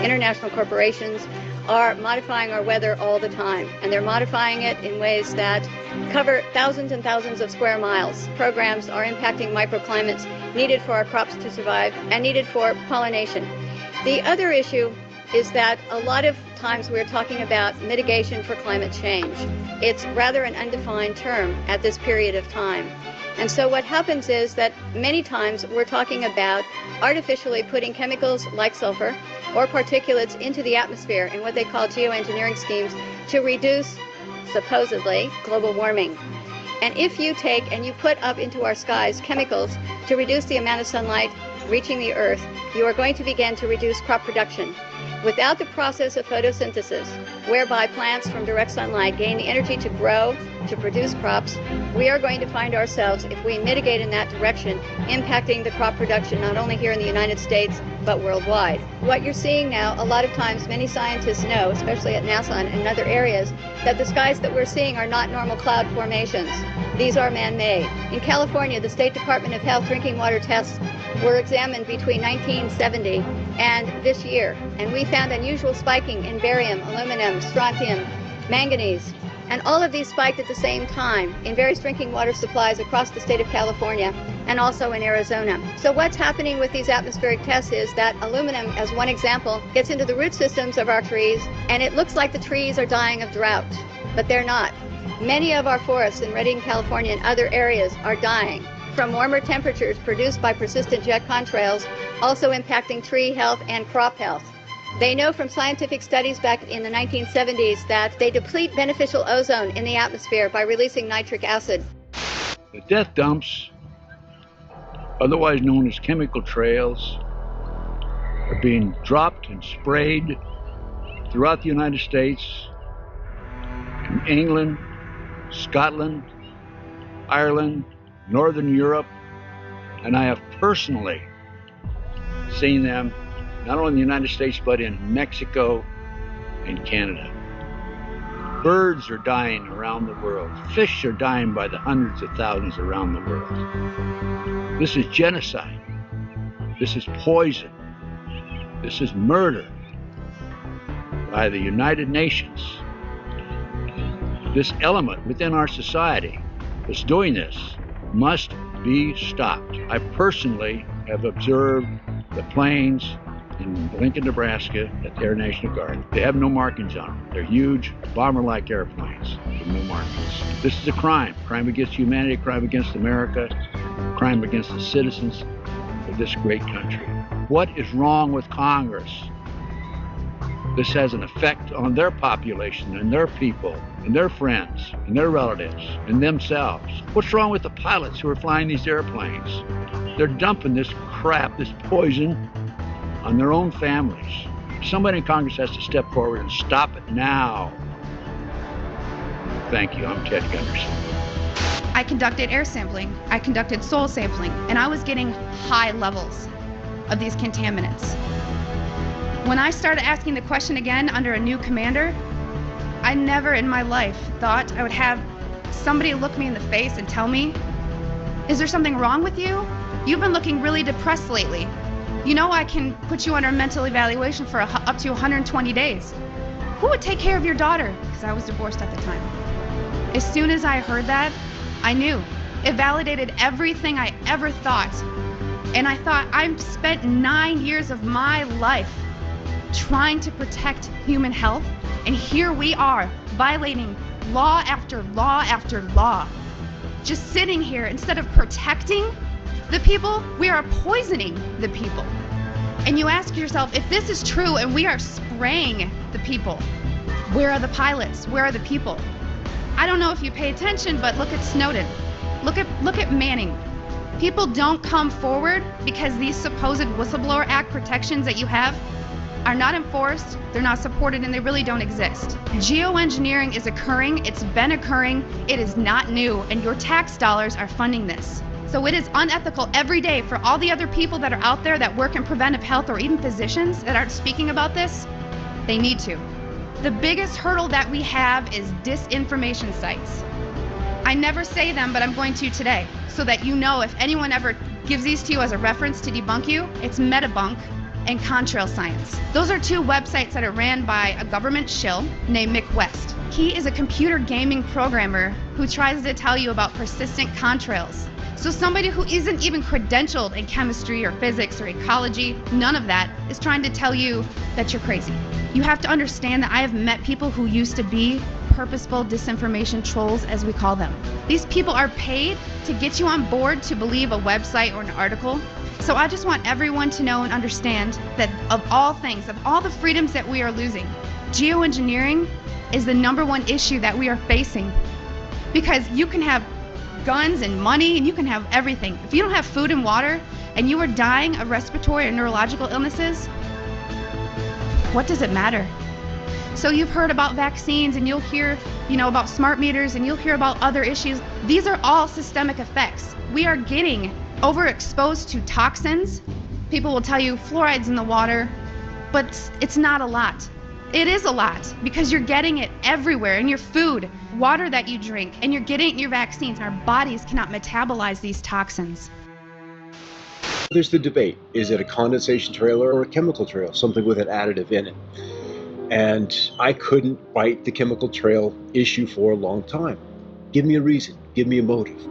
International corporations are modifying our weather all the time, and they're modifying it in ways that cover thousands and thousands of square miles. Programs are impacting microclimates needed for our crops to survive and needed for pollination. The other issue is that a lot of times we're talking about mitigation for climate change. It's rather an undefined term at this period of time. And so what happens is that many times we're talking about artificially putting chemicals like sulfur or particulates into the atmosphere in what they call geoengineering schemes to reduce, supposedly, global warming. And if you take and you put up into our skies chemicals to reduce the amount of sunlight reaching the earth, you are going to begin to reduce crop production. Without the process of photosynthesis, whereby plants from direct sunlight gain the energy to grow, to produce crops, we are going to find ourselves, if we mitigate in that direction, impacting the crop production not only here in the United States, but worldwide. What you're seeing now, a lot of times many scientists know, especially at NASA and in other areas, that the skies that we're seeing are not normal cloud formations. These are man-made. In California, the State Department of Health drinking water tests were examined between 1970 and this year, and we found unusual spiking in barium, aluminum, strontium, manganese, and all of these spiked at the same time in various drinking water supplies across the state of California and also in Arizona. So what's happening with these atmospheric tests is that aluminum, as one example, gets into the root systems of our trees, and it looks like the trees are dying of drought, but they're not. Many of our forests in Redding, California and other areas are dying from warmer temperatures produced by persistent jet contrails, also impacting tree health and crop health. They know from scientific studies back in the 1970s that they deplete beneficial ozone in the atmosphere by releasing nitric acid. The death dumps, otherwise known as chemical trails, are being dropped and sprayed throughout the United States, in England, Scotland, Ireland, Northern Europe, and I have personally seen them not only in the United States, but in Mexico and Canada. Birds are dying around the world. Fish are dying by the hundreds of thousands around the world. This is genocide. This is poison. This is murder by the United Nations. This element within our society that's doing this must be stopped. I personally have observed the planes in Lincoln, Nebraska at the Air National Guard. They have no markings on them. They're huge, bomber-like airplanes with no markings. This is a crime. Crime against humanity, crime against America, crime against the citizens of this great country. What is wrong with Congress? This has an effect on their population and their people and their friends and their relatives and themselves. What's wrong with the pilots who are flying these airplanes? They're dumping this crap, this poison, on their own families. Somebody in Congress has to step forward and stop it now. Thank you. I'm Ted Gunderson. I conducted air sampling, I conducted soil sampling, and I was getting high levels of these contaminants. When I started asking the question again under a new commander, I never in my life thought I would have somebody look me in the face and tell me, "Is there something wrong with you? You've been looking really depressed lately. You know I can put you under a mental evaluation for up to 120 days. Who would take care of your daughter?" Because I was divorced at the time. As soon as I heard that, I knew. It validated everything I ever thought And I thought, I've spent 9 years of my life trying to protect human health, and here we are violating law after law after law. Just sitting here, instead of protecting the people, we are poisoning the people. And you ask yourself, if this is true and we are spraying the people, where are the pilots? Where are the people? I don't know if you pay attention, but look at Snowden. Look at Manning. People don't come forward because these supposed Whistleblower Act protections that you have are not enforced, they're not supported, and they really don't exist. Geoengineering is occurring, it's been occurring, it is not new, and your tax dollars are funding this. So it is unethical every day for all the other people that are out there that work in preventive health, or even physicians that aren't speaking about this. They need to. The biggest hurdle that we have is disinformation sites. I never say them, but I'm going to today, so that you know if anyone ever gives these to you as a reference to debunk you, it's Metabunk and Contrail Science. Those are two websites that are ran by a government shill named Mick West. He is a computer gaming programmer who tries to tell you about persistent contrails. So somebody who isn't even credentialed in chemistry or physics or ecology, none of that, is trying to tell you that you're crazy. You have to understand that I have met people who used to be purposeful disinformation trolls, as we call them. These people are paid to get you on board to believe a website or an article. So I just want everyone to know and understand that of all things, of all the freedoms that we are losing, geoengineering is the #1 issue that we are facing. Because you can have guns and money and you can have everything. If you don't have food and water and you are dying of respiratory or neurological illnesses, what does it matter? So you've heard about vaccines and you'll hear, about smart meters and you'll hear about other issues. These are all systemic effects. We are getting overexposed to toxins. People will tell you fluoride's in the water, but it's not a lot. It is a lot because you're getting it everywhere in your food, water that you drink, and you're getting it in your vaccines. Our bodies cannot metabolize these toxins. There's the debate. Is it a condensation trail or a chemical trail, something with an additive in it? And I couldn't fight the chemical trail issue for a long time. Give me a reason, give me a motive.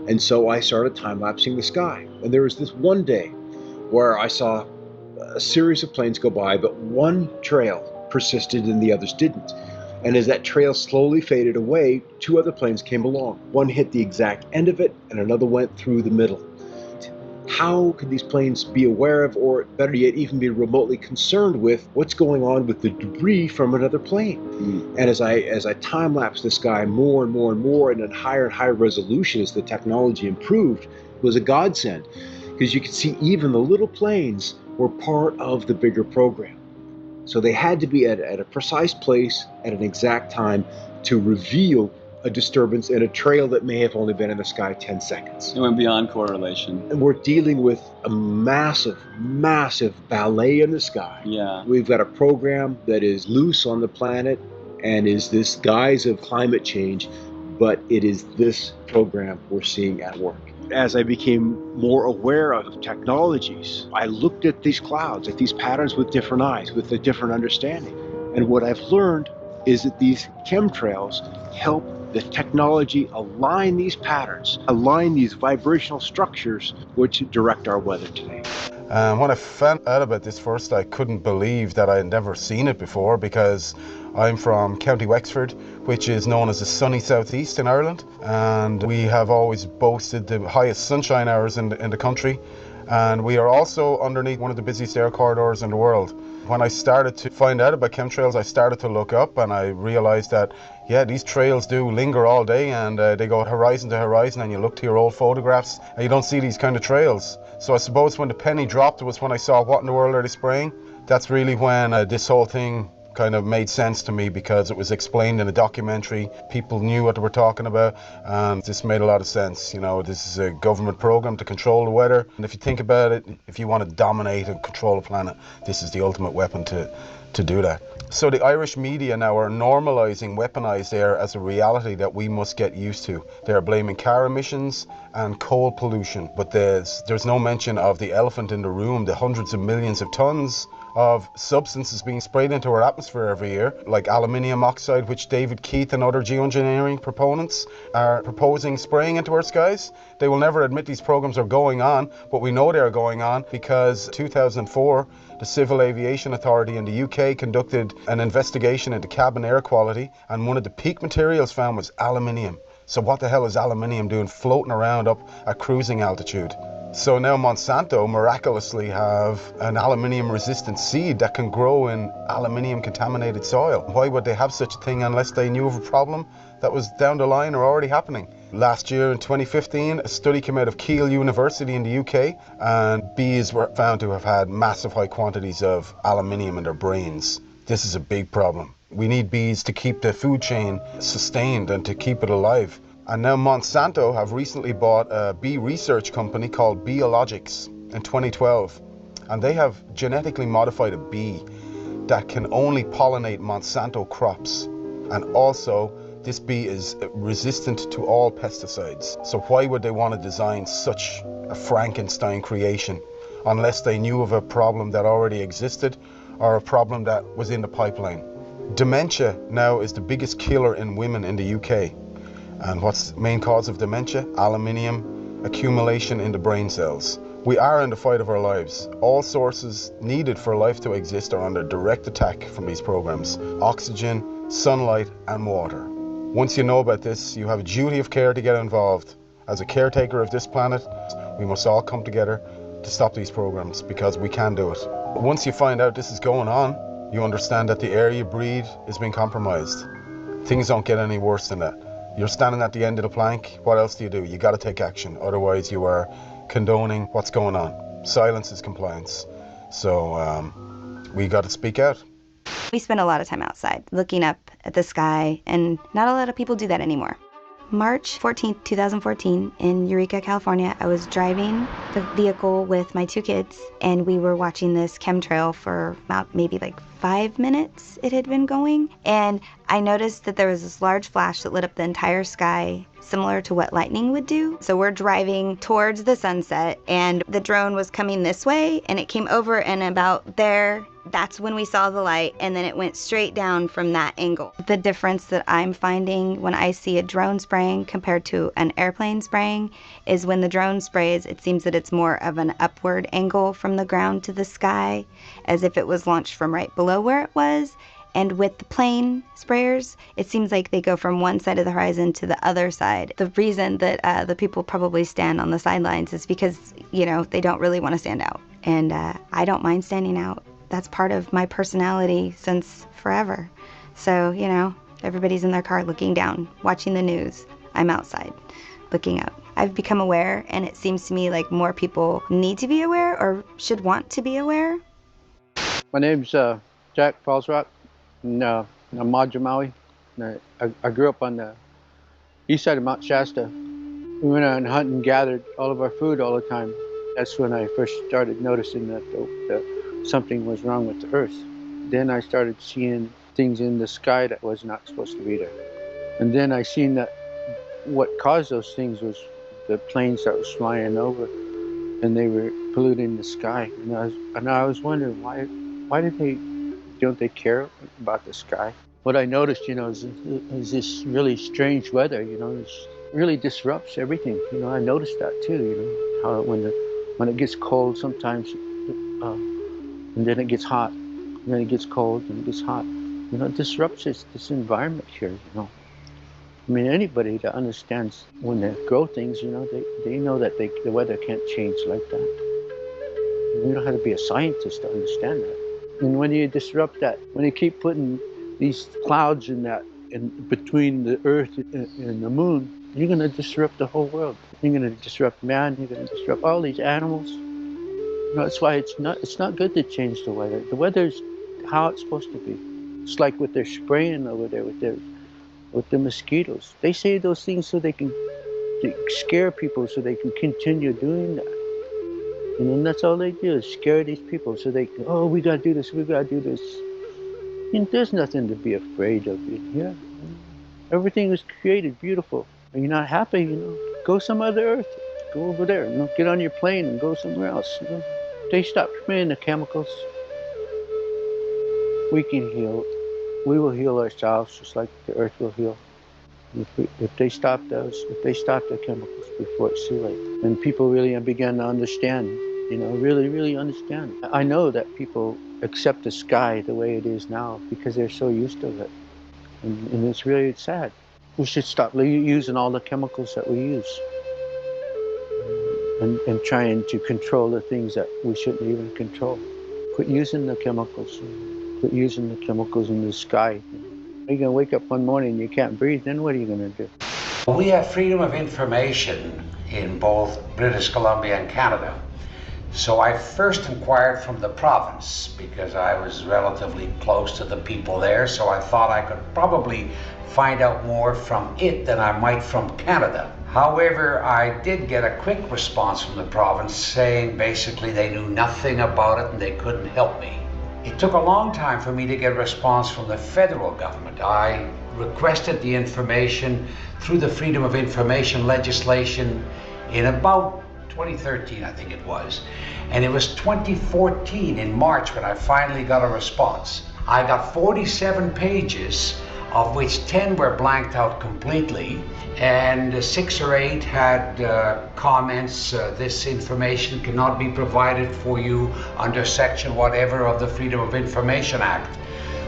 And so I started time-lapsing the sky. And there was this one day where I saw a series of planes go by, but one trail persisted and the others didn't. And as that trail slowly faded away, 2 other planes came along. One hit the exact end of it, and another went through the middle. How could these planes be aware of, or better yet, even be remotely concerned with what's going on with the debris from another plane? And as I time-lapsed the sky more and more and more, and at higher and higher resolution as the technology improved, it was a godsend, because you could see even the little planes were part of the bigger program. So they had to be at a precise place at an exact time to reveal a disturbance in a trail that may have only been in the sky 10 seconds. It went beyond correlation. And we're dealing with a massive, massive ballet in the sky. Yeah. We've got a program that is loose on the planet and is this guise of climate change, but it is this program we're seeing at work. As I became more aware of technologies, I looked at these clouds, at these patterns with different eyes, with a different understanding. And what I've learned is that these chemtrails help the technology align these patterns, align these vibrational structures which direct our weather today. When I found out about this first, I couldn't believe that I had never seen it before, because I'm from County Wexford, which is known as the sunny southeast in Ireland, and we have always boasted the highest sunshine hours in the country, and we are also underneath one of the busiest air corridors in the world. When I started to find out about chemtrails, I started to look up and I realized that, yeah, these trails do linger all day, and they go horizon to horizon, and you look to your old photographs and you don't see these kind of trails. So I suppose when the penny dropped was when I saw what in the world are they spraying. That's really when this whole thing kind of made sense to me, because it was explained in a documentary. People knew what they were talking about, and this made a lot of sense. This is a government program to control the weather, and if you think about it, if you want to dominate and control the planet, this is the ultimate weapon to do that. So the Irish media now are normalizing weaponized air as a reality that we must get used to. They are blaming car emissions and coal pollution, but there's no mention of the elephant in the room, the hundreds of millions of tons of substances being sprayed into our atmosphere every year, like aluminium oxide, which David Keith and other geoengineering proponents are proposing spraying into our skies. They will never admit these programs are going on, but we know they are going on because 2004, the Civil Aviation Authority in the UK conducted an investigation into cabin air quality, and one of the peak materials found was aluminium. So what the hell is aluminium doing floating around up at cruising altitude? So now Monsanto miraculously have an aluminium resistant seed that can grow in aluminium contaminated soil. Why would they have such a thing unless they knew of a problem that was down the line or already happening? Last year in 2015, a study came out of Keele University in the UK, and bees were found to have had massive high quantities of aluminium in their brains. This is a big problem. We need bees to keep the food chain sustained and to keep it alive. And now Monsanto have recently bought a bee research company called Biologics in 2012. And they have genetically modified a bee that can only pollinate Monsanto crops. And also, this bee is resistant to all pesticides. So why would they want to design such a Frankenstein creation unless they knew of a problem that already existed or a problem that was in the pipeline? Dementia now is the biggest killer in women in the UK. And what's the main cause of dementia? Aluminium accumulation in the brain cells. We are in the fight of our lives. All sources needed for life to exist are under direct attack from these programs. Oxygen, sunlight, and water. Once you know about this, you have a duty of care to get involved. As a caretaker of this planet, we must all come together to stop these programs because we can do it. Once you find out this is going on, you understand that the air you breathe is being compromised. Things don't get any worse than that. You're standing at the end of the plank, what else do? You got to take action, otherwise you are condoning what's going on. Silence is compliance. So we got to speak out. We spend a lot of time outside looking up at the sky, and not a lot of people do that anymore. March 14th, 2014, in Eureka, California, I was driving the vehicle with my 2 kids, and we were watching this chemtrail for about maybe like 5 minutes it had been going. And I noticed that there was this large flash that lit up the entire sky, similar to what lightning would do. So we're driving towards the sunset, and the drone was coming this way, and it came over, and about there, that's when we saw the light, and then it went straight down from that angle. The difference that I'm finding when I see a drone spraying compared to an airplane spraying is when the drone sprays, it seems that it's more of an upward angle from the ground to the sky, as if it was launched from right below where it was. And with the plane sprayers, it seems like they go from one side of the horizon to the other side. The reason that the people probably stand on the sidelines is because, you know, they don't really want to stand out. And I don't mind standing out. That's part of my personality since forever. So, you know, everybody's in their car looking down, watching the news. I'm outside, looking up. I've become aware, and it seems to me like more people need to be aware or should want to be aware. My name's Jack Falsrock, and I'm Madra Maui. I grew up on the east side of Mount Shasta. We went out and hunted and gathered all of our food all the time. That's when I first started noticing that something was wrong with the earth. Then I started seeing things in the sky that was not supposed to be there. And then I seen that what caused those things was the planes that was flying over, and they were polluting the sky. And I was wondering why don't they care about the sky? What I noticed, you know, is this really strange weather, you know, it really disrupts everything. You know, I noticed that too, you know, how when it gets cold sometimes, and then it gets hot, and then it gets cold, and it gets hot. You know, it disrupts this environment here, you know. I mean, anybody that understands when they grow things, you know, they know that the weather can't change like that. And you don't have to be a scientist to understand that. And when you disrupt that, when you keep putting these clouds in between the Earth and the Moon, you're going to disrupt the whole world. You're going to disrupt man, you're going to disrupt all these animals. You know, that's why it's not good to change the weather. The weather's how it's supposed to be. It's like what they're spraying over there with the mosquitoes. They say those things so they can scare people, so they can continue doing that. And that's all they do is scare these people so they can, oh, we gotta do this, we gotta do this. And there's nothing to be afraid of in here. Everything was created beautiful. Are you not happy? You know, go some other earth. Go over there. You know, get on your plane and go somewhere else. You know, they stop spraying the chemicals. we can heal. We will heal ourselves just like the earth will heal. If they stop the chemicals before it's too late. And people really begin to understand, really understand. I know that people accept the sky the way it is now because they're so used to it. And it's really sad. We should stop using all the chemicals that we use and trying to control the things that we shouldn't even control. Quit using the chemicals. Quit using the chemicals in the sky. You're going to wake up one morning and you can't breathe, then what are you going to do? We have freedom of information in both British Columbia and Canada. So I first inquired from the province because I was relatively close to the people there, so I thought I could probably find out more from it than I might from Canada. However, I did get a quick response from the province saying basically they knew nothing about it and they couldn't help me. It took a long time for me to get a response from the federal government. I requested the information through the Freedom of Information legislation in about 2013, I think it was. And it was 2014 in March when I finally got a response. I got 47 pages, of which 10 were blanked out completely, and 6 or 8 had comments, this information cannot be provided for you under section whatever of the Freedom of Information Act.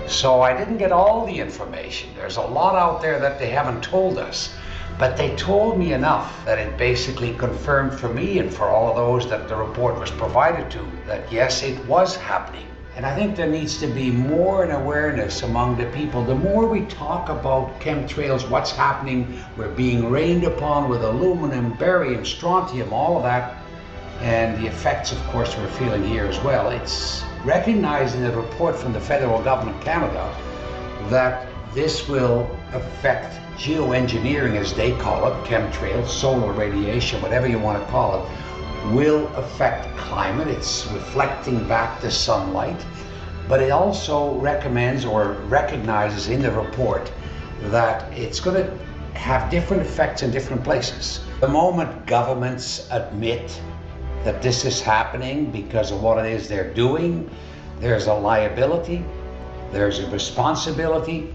So I didn't get all the information. There's a lot out there that they haven't told us. But they told me enough that it basically confirmed for me and for all of those that the report was provided to that yes, it was happening. And I think there needs to be more an awareness among the people. The more we talk about chemtrails, what's happening, we're being rained upon with aluminum, barium, strontium, all of that, and the effects, of course, we're feeling here as well. It's recognizing the report from the federal government of Canada that this will affect geoengineering, as they call it, chemtrails, solar radiation, whatever you want to call it, will affect climate. It's reflecting back the sunlight, but it also recommends or recognizes in the report that it's going to have different effects in different places. The moment governments admit that this is happening because of what it is they're doing, there's a liability, there's a responsibility,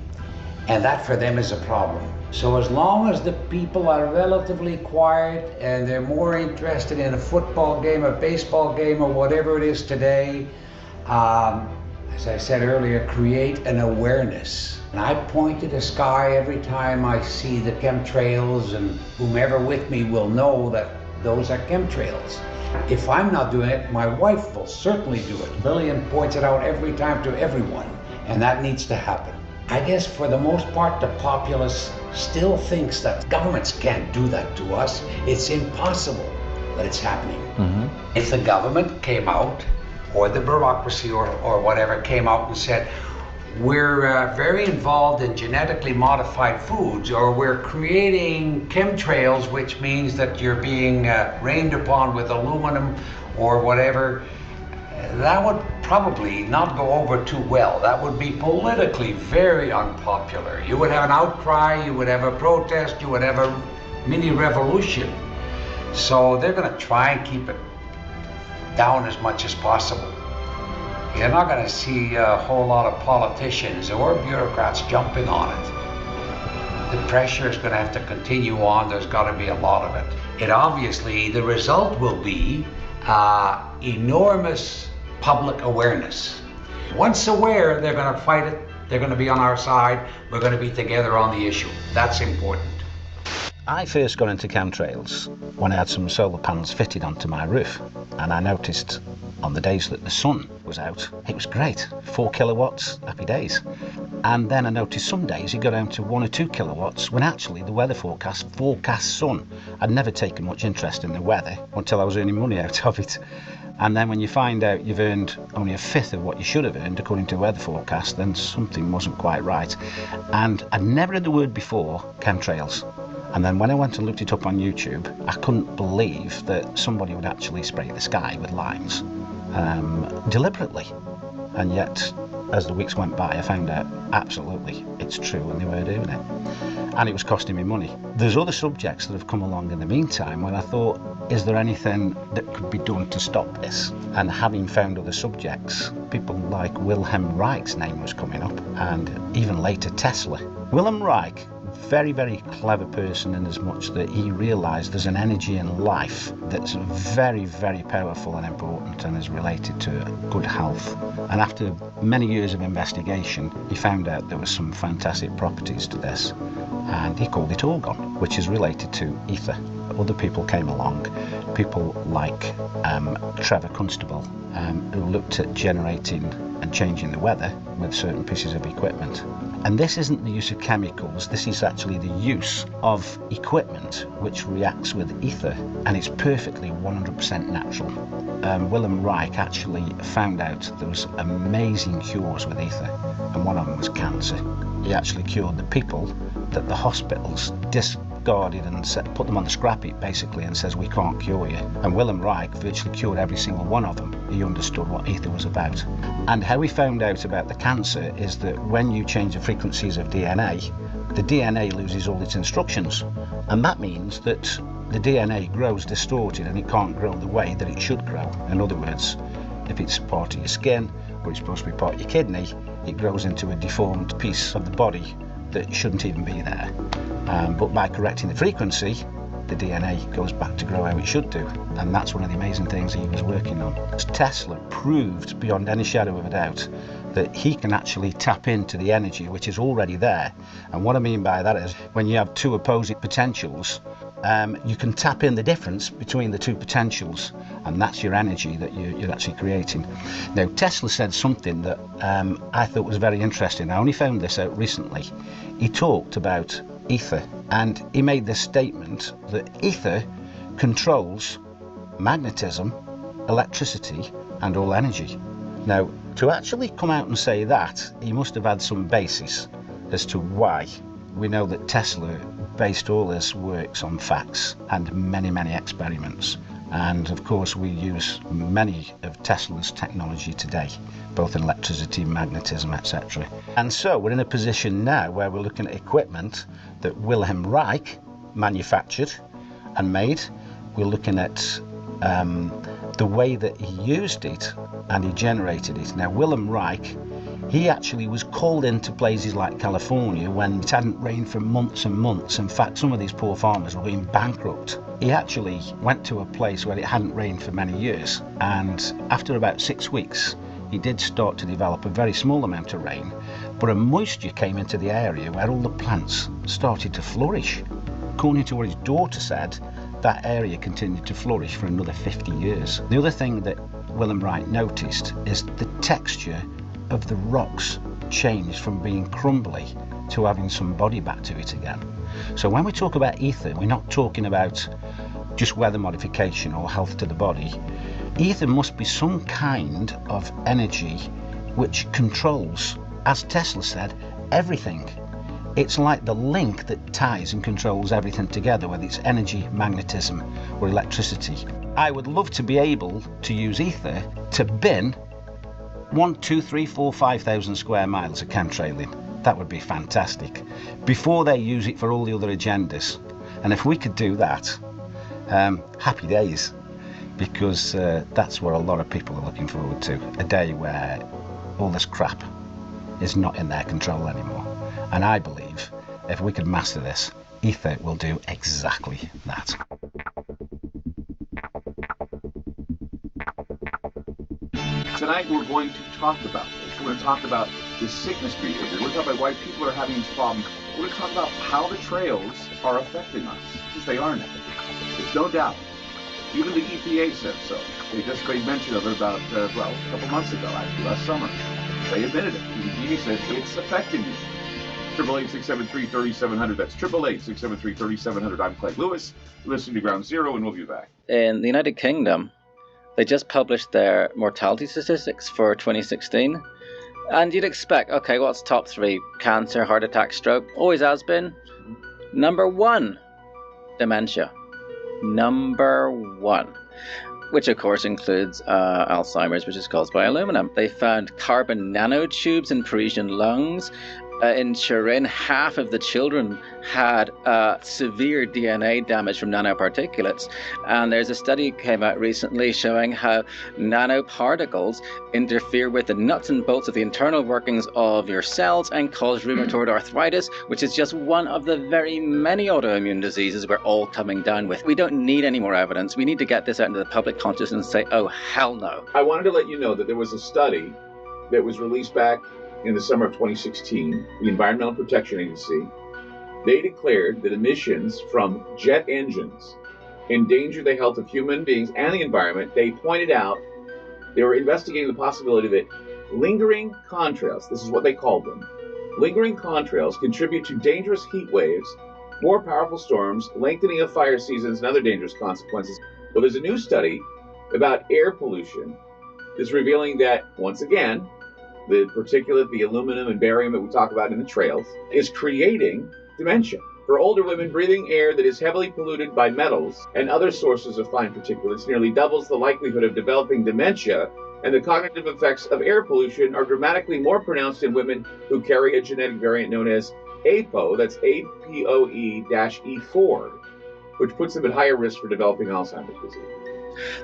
and that for them is a problem. So as long as the people are relatively quiet and they're more interested in a football game, a baseball game, or whatever it is today, as I said earlier, create an awareness. And I point to the sky every time I see the chemtrails, and whomever with me will know that those are chemtrails. If I'm not doing it, my wife will certainly do it. Lillian points it out every time to everyone, and that needs to happen. I guess for the most part, the populace still thinks that governments can't do that to us. It's impossible that it's happening. Mm-hmm. If the government came out, or the bureaucracy or whatever came out and said, we're very involved in genetically modified foods, or we're creating chemtrails, which means that you're being rained upon with aluminum or whatever, that would probably not go over too well. That would be politically very unpopular. You would have an outcry, you would have a protest, you would have a mini revolution. So they're going to try and keep it down as much as possible. You're not going to see a whole lot of politicians or bureaucrats jumping on it. The pressure is going to have to continue on. There's got to be a lot of it. It obviously, the result will be enormous public awareness. Once aware, they're going to fight it. They're going to be on our side. We're going to be together on the issue. That's important. I first got into chemtrails when I had some solar panels fitted onto my roof, and I noticed on the days that the sun was out, it was great, 4 kilowatts, happy days. And then I noticed some days it got down to 1 or 2 kilowatts when actually the weather forecast sun. I'd never taken much interest in the weather until I was earning money out of it. And then when you find out you've earned only a fifth of what you should have earned according to the weather forecast, then something wasn't quite right. And I'd never heard the word before, chemtrails. And then when I went and looked it up on YouTube, I couldn't believe that somebody would actually spray the sky with limes deliberately. And yet, as the weeks went by, I found out absolutely it's true and they were doing it. And it was costing me money. There's other subjects that have come along in the meantime when I thought is there anything that could be done to stop this? And having found other subjects, people like Wilhelm Reich's name was coming up, and even later Tesla. Wilhelm Reich, very, very clever person in as much that he realised there's an energy in life that's very, very powerful and important and is related to good health. And after many years of investigation, he found out there was some fantastic properties to this, and he called it orgon, which is related to ether. Other people came along, people like Trevor Constable, who looked at generating and changing the weather with certain pieces of equipment. And this isn't the use of chemicals, this is actually the use of equipment which reacts with ether, and it's perfectly 100% natural. Wilhelm Reich actually found out there was amazing cures with ether, and one of them was cancer. He actually cured the people that the hospitals discarded and put them on the scrap heap basically and says, we can't cure you. And Wilhelm Reich virtually cured every single one of them. He understood what ether was about. And how he found out about the cancer is that when you change the frequencies of DNA, the DNA loses all its instructions. And that means that the DNA grows distorted and it can't grow the way that it should grow. In other words, if it's part of your skin or it's supposed to be part of your kidney, it grows into a deformed piece of the body that shouldn't even be there. But by correcting the frequency, the DNA goes back to grow how it should do. And that's one of the amazing things he was working on. Tesla proved beyond any shadow of a doubt that he can actually tap into the energy which is already there. And what I mean by that is when you have two opposing potentials, you can tap in the difference between the two potentials, and that's your energy that you're actually creating. Now, Tesla said something that I thought was very interesting. I only found this out recently. He talked about ether, and he made this statement that ether controls magnetism, electricity, and all energy. Now, to actually come out and say that, he must have had some basis as to why. We know that Tesla based all his works on facts and many, many experiments. And of course, we use many of Tesla's technology today, both in electricity, magnetism, etc. And so we're in a position now where we're looking at equipment that Wilhelm Reich manufactured and made. We're looking at the way that he used it and he generated it. Now, Wilhelm Reich, he actually was called into places like California when it hadn't rained for months and months. In fact, some of these poor farmers were going bankrupt. He actually went to a place where it hadn't rained for many years, and after about 6 weeks, he did start to develop a very small amount of rain, but a moisture came into the area where all the plants started to flourish. According to what his daughter said, that area continued to flourish for another 50 years. The other thing that Wilhelm Reich noticed is the texture of the rocks changed from being crumbly to having some body back to it again. So when we talk about ether, we're not talking about just weather modification or health to the body. Ether must be some kind of energy which controls, as Tesla said, everything. It's like the link that ties and controls everything together, whether it's energy, magnetism, or electricity. I would love to be able to use ether to bin 1, 2, 3, 4, 5,000 square miles of chemtrailing. That would be fantastic. Before they use it for all the other agendas. And if we could do that, happy days. Because that's what a lot of people are looking forward to. A day where all this crap is not in their control anymore. And I believe if we could master this, ether will do exactly that. Tonight we're going to talk about this. We're going to talk about the sickness behavior. We're going to talk about why people are having these problems. We're going to talk about how the trails are affecting us, because they are now. There's no doubt. Even the EPA said so. They just made mention of it about, a couple months ago, actually, last summer. They admitted it. The EPA said it's affecting you. 888-673-3700. That's 888-673-3700. I'm Craig Lewis. You're listening to Ground Zero, and we'll be back. In the United Kingdom, they just published their mortality statistics for 2016. And you'd expect, okay, what's top 3? Cancer, heart attack, stroke. Always has been. Number 1, dementia. Number 1. Which of course includes Alzheimer's, which is caused by aluminum. They found carbon nanotubes in Parisian lungs, In Turin, half of the children had severe DNA damage from nanoparticulates. And there's a study that came out recently showing how nanoparticles interfere with the nuts and bolts of the internal workings of your cells and cause rheumatoid arthritis, which is just one of the very many autoimmune diseases we're all coming down with. We don't need any more evidence. We need to get this out into the public consciousness and say, oh, hell no. I wanted to let you know that there was a study that was released back in the summer of 2016, the Environmental Protection Agency. They declared that emissions from jet engines endanger the health of human beings and the environment. They pointed out they were investigating the possibility that lingering contrails, this is what they called them, lingering contrails contribute to dangerous heat waves, more powerful storms, lengthening of fire seasons, and other dangerous consequences. Well, there's a new study about air pollution that's revealing that, once again, the particulate, the aluminum and barium that we talk about in the trails, is creating dementia. For older women, breathing air that is heavily polluted by metals and other sources of fine particulates nearly doubles the likelihood of developing dementia, and the cognitive effects of air pollution are dramatically more pronounced in women who carry a genetic variant known as APOE, that's APOE-E4, which puts them at higher risk for developing Alzheimer's disease.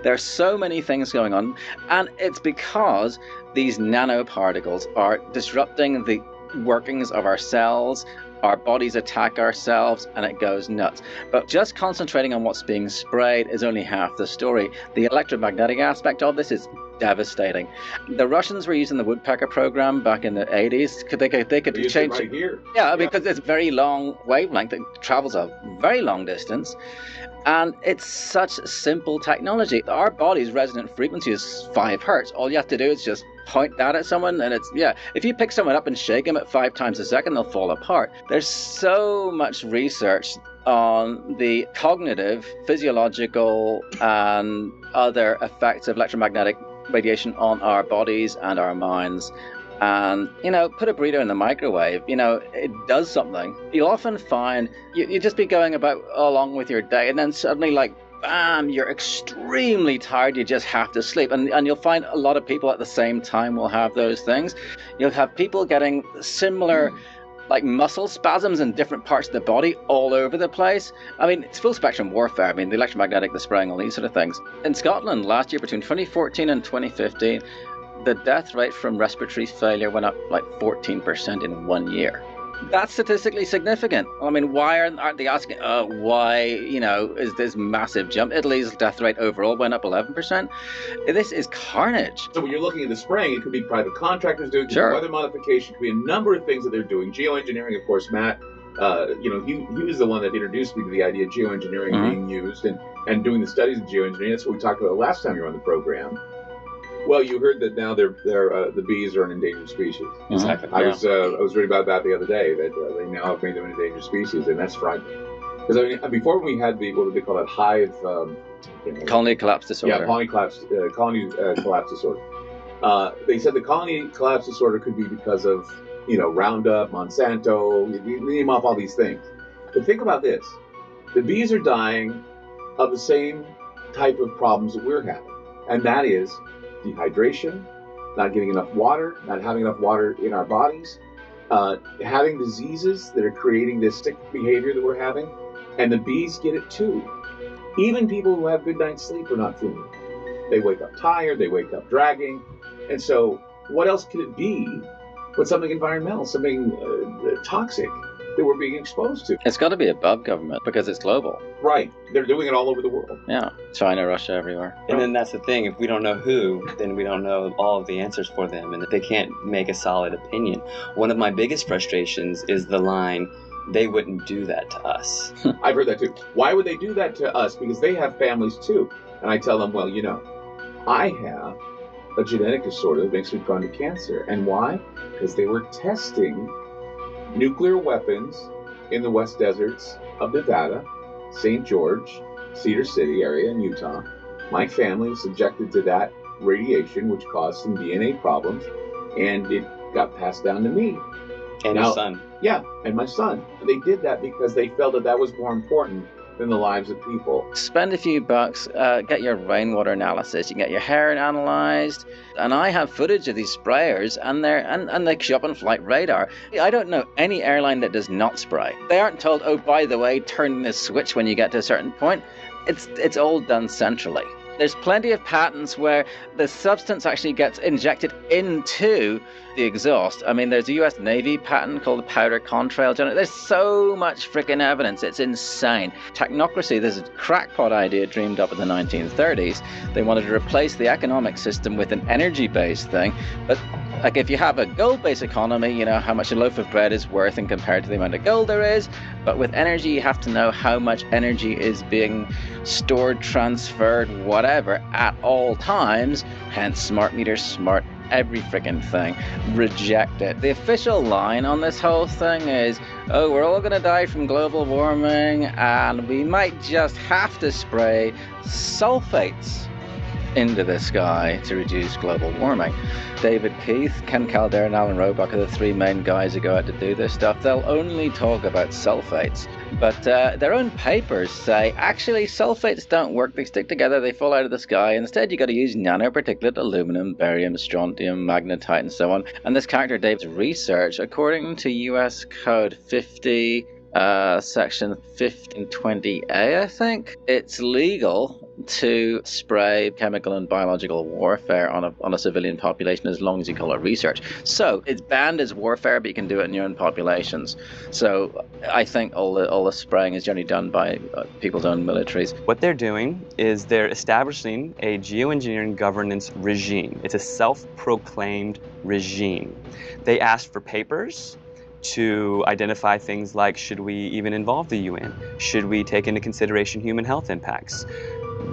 There are so many things going on, and it's because these nanoparticles are disrupting the workings of our cells. Our bodies attack ourselves, and it goes nuts. But just concentrating on what's being sprayed is only half the story. The electromagnetic aspect of this is devastating. The Russians were using the woodpecker program back in the 80s. They could change it right here. Yeah, because it's very long wavelength. It travels a very long distance. And it's such simple technology. Our body's resonant frequency is 5 hertz. All you have to do is just point that at someone, and it's, yeah, if you pick someone up and shake them at 5 times a second, they'll fall apart. There's so much research on the cognitive, physiological, and other effects of electromagnetic radiation on our bodies and our minds. And, put a burrito in the microwave, it does something. You'll often find you just be going about along with your day, and then suddenly, bam, you're extremely tired, you just have to sleep. And you'll find a lot of people at the same time will have those things. You'll have people getting similar muscle spasms in different parts of the body all over the place. I mean, it's full spectrum warfare. I mean, the electromagnetic, the spraying, all these sort of things. In Scotland last year, between 2014 and 2015, the death rate from respiratory failure went up 14% in 1 year. That's statistically significant. I mean, why aren't they asking, why, is this massive jump? Italy's death rate overall went up 11%. This is carnage. So when you're looking at the spraying, it could be private contractors doing it, sure. Weather modification, it could be a number of things that they're doing. Geoengineering, of course, Matt, he was the one that introduced me to the idea of geoengineering being used and doing the studies of geoengineering. That's what we talked about last time you were on the program. Well, you heard that now the bees are an endangered species. Exactly. I was reading about that the other day, that they now have made them an endangered species, and that's frightening. Because before we had what did they call that, hive colony collapse disorder. Yeah, colony collapse disorder. They said the colony collapse disorder could be because of Roundup, Monsanto, you name off all these things. But think about this: the bees are dying of the same type of problems that we're having, and that is dehydration, not getting enough water, not having enough water in our bodies, having diseases that are creating this sick behavior that we're having, and the bees get it too. Even people who have good night's sleep are not feeling it. They wake up tired, they wake up dragging, and so what else could it be but something environmental, something toxic that we're being exposed to? It's got to be above government because it's global. Right. They're doing it all over the world. Yeah. China, Russia, everywhere. And then that's the thing. If we don't know who, then we don't know all of the answers for them, and they can't make a solid opinion. One of my biggest frustrations is the line, they wouldn't do that to us. I've heard that too. Why would they do that to us? Because they have families too. And I tell them, well, I have a genetic disorder that makes me prone to cancer. And why? Because they were testing nuclear weapons in the West Deserts of Nevada, St. George, Cedar City area in Utah. My family was subjected to that radiation, which caused some DNA problems, and it got passed down to me. And your son. Yeah, and my son. They did that because they felt that was more important than the lives of people. Spend a few bucks, get your rainwater analysis, you can get your hair analyzed. And I have footage of these sprayers, and they show up on flight radar. I don't know any airline that does not spray. They aren't told, oh, by the way, turn this switch when you get to a certain point. It's all done centrally. There's plenty of patents where the substance actually gets injected into the exhaust. I mean, there's a US Navy patent called the powder contrail generator. There's so much freaking evidence. It's insane. Technocracy, this is a crackpot idea dreamed up in the 1930s. They wanted to replace the economic system with an energy-based thing. But like if you have a gold-based economy, you know how much a loaf of bread is worth and compared to the amount of gold there is. But with energy, you have to know how much energy is being stored, transferred, whatever, at all times. Hence, smart meters, smart every freaking thing. Reject it. The official line on this whole thing is, oh, we're all going to die from global warming, and we might just have to spray sulfates into the sky to reduce global warming. David Keith, Ken Calder, and Alan Roebuck are the three main guys who go out to do this stuff. They'll only talk about sulfates, but their own papers say, actually, sulfates don't work. They stick together, they fall out of the sky. Instead, you got to use nanoparticulate aluminum, barium, strontium, magnetite, and so on. And this character, David's research, according to US Code 50, section 1520A, I think, it's legal to spray chemical and biological warfare on a civilian population as long as you call it research. So it's banned as warfare, but you can do it in your own populations. So I think all the spraying is generally done by people's own militaries. What they're doing is they're establishing a geoengineering governance regime. It's a self-proclaimed regime. They asked for papers to identify things like, should we even involve the UN? Should we take into consideration human health impacts?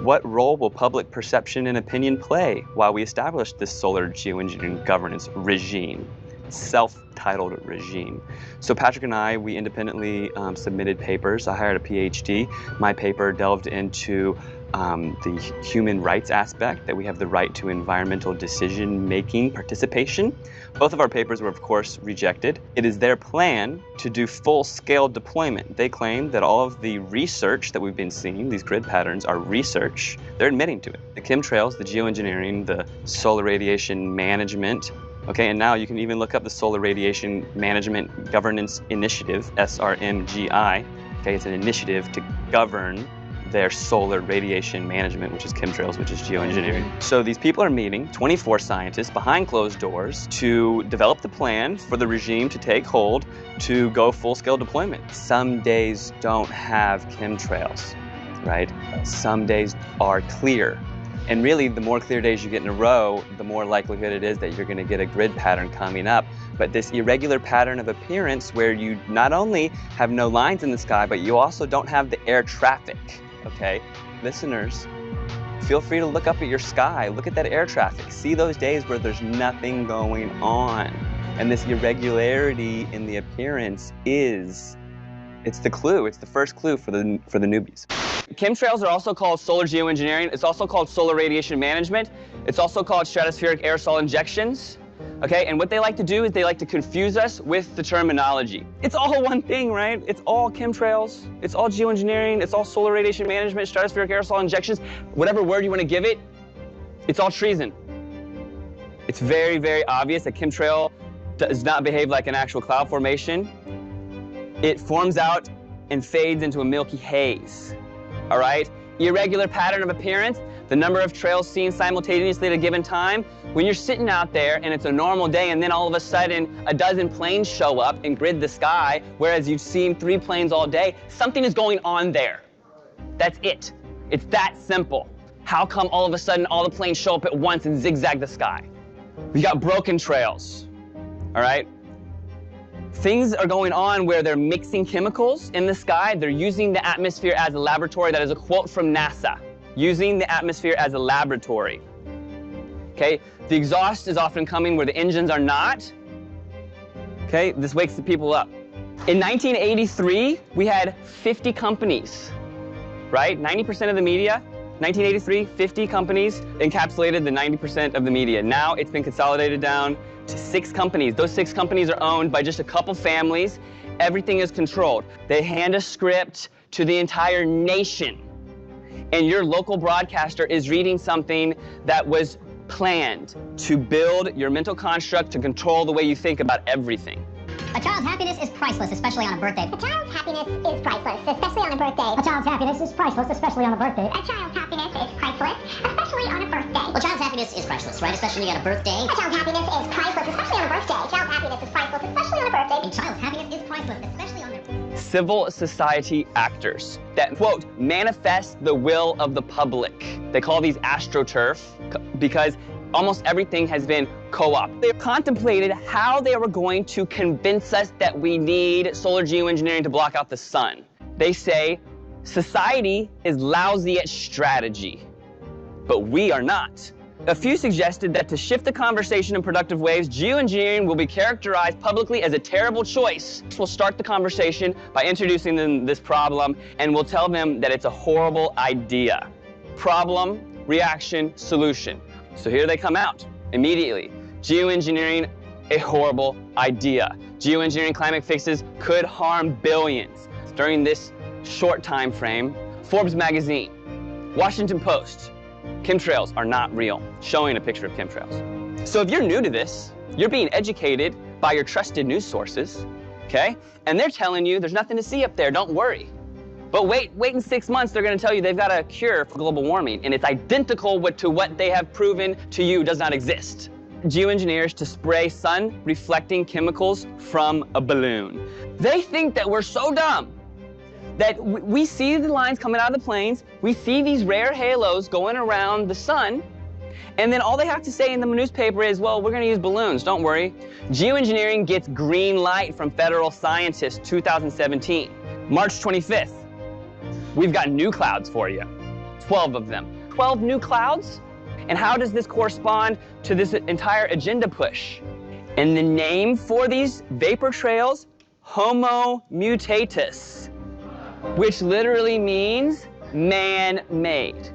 What role will public perception and opinion play while we establish this solar geoengineering governance regime? Self-titled regime. So Patrick and I, we independently submitted papers. I hired a PhD. My paper delved into the human rights aspect, that we have the right to environmental decision-making participation. Both of our papers were, of course, rejected. It is their plan to do full-scale deployment. They claim that all of the research that we've been seeing, these grid patterns, are research. They're admitting to it. The chemtrails, the geoengineering, the solar radiation management. Okay, and now you can even look up the Solar Radiation Management Governance Initiative, SRMGI. Okay, it's an initiative to govern their solar radiation management, which is chemtrails, which is geoengineering. So these people are meeting, 24 scientists behind closed doors, to develop the plan for the regime to take hold to go full-scale deployment. Some days don't have chemtrails, right? Some days are clear. And really, the more clear days you get in a row, the more likelihood it is that you're going to get a grid pattern coming up. But this irregular pattern of appearance where you not only have no lines in the sky, but you also don't have the air traffic, okay? Listeners, feel free to look up at your sky, look at that air traffic, see those days where there's nothing going on. And this irregularity in the appearance it's the clue, it's the first clue for the newbies. Chemtrails are also called solar geoengineering. It's also called solar radiation management. It's also called stratospheric aerosol injections. Okay, and what they like to do is they like to confuse us with the terminology. It's all one thing, right? It's all chemtrails, it's all geoengineering, it's all solar radiation management, stratospheric aerosol injections, whatever word you want to give it, it's all treason. It's very, very obvious that chemtrail does not behave like an actual cloud formation. It forms out and fades into a milky haze. All right? Irregular pattern of appearance, the number of trails seen simultaneously at a given time. When you're sitting out there and it's a normal day and then all of a sudden a dozen planes show up and grid the sky, whereas you've seen 3 planes all day, something is going on there. That's it. It's that simple. How come all of a sudden all the planes show up at once and zigzag the sky? We got broken trails, all right? Things are going on where they're mixing chemicals in the sky. They're using the atmosphere as a laboratory. That is a quote from NASA. Using the atmosphere as a laboratory. Okay, the exhaust is often coming where the engines are not. Okay, this wakes the people up. In 1983, we had 50 companies, right? 90% of the media. 1983, 50 companies encapsulated the 90% of the media. Now it's been consolidated down to 6 companies. Those 6 companies are owned by just a couple families. Everything is controlled. They hand a script to the entire nation. And your local broadcaster is reading something that was planned to build your mental construct to control the way you think about everything. A child's happiness is priceless, especially on a birthday. A child's happiness is priceless, especially on a birthday. A child's happiness is priceless, especially on a birthday. A child's happiness is priceless, especially on a birthday. Well, child's happiness is priceless, right? Especially on a birthday. A child's happiness is priceless, especially on a birthday. A child's happiness is priceless, especially on a birthday. A child's happiness is priceless, especially on their birthday. Civil society actors that, quote, manifest the will of the public. They call these astroturf because almost everything has been co-opted. They contemplated how they were going to convince us that we need solar geoengineering to block out the sun. They say society is lousy at strategy, but we are not. A few suggested that to shift the conversation in productive ways, geoengineering will be characterized publicly as a terrible choice. We'll start the conversation by introducing them this problem, and we'll tell them that it's a horrible idea. Problem, reaction, solution. So here they come out immediately. Geoengineering, a horrible idea. Geoengineering climate fixes could harm billions. During this short time frame, Forbes magazine, Washington Post, chemtrails are not real, showing a picture of chemtrails. So if you're new to this, you're being educated by your trusted news sources, okay? And they're telling you there's nothing to see up there, don't worry. But wait in 6 months, they're gonna tell you they've got a cure for global warming, and it's identical to what they have proven to you does not exist. Geoengineers to spray sun-reflecting chemicals from a balloon. They think that we're so dumb that we see the lines coming out of the planes, we see these rare halos going around the sun, and then all they have to say in the newspaper is, well, we're gonna use balloons, don't worry. Geoengineering gets green light from federal scientists, 2017. March 25th, we've got new clouds for you, 12 of them. 12 new clouds? And how does this correspond to this entire agenda push? And the name for these vapor trails, Homo mutatus, which literally means man-made.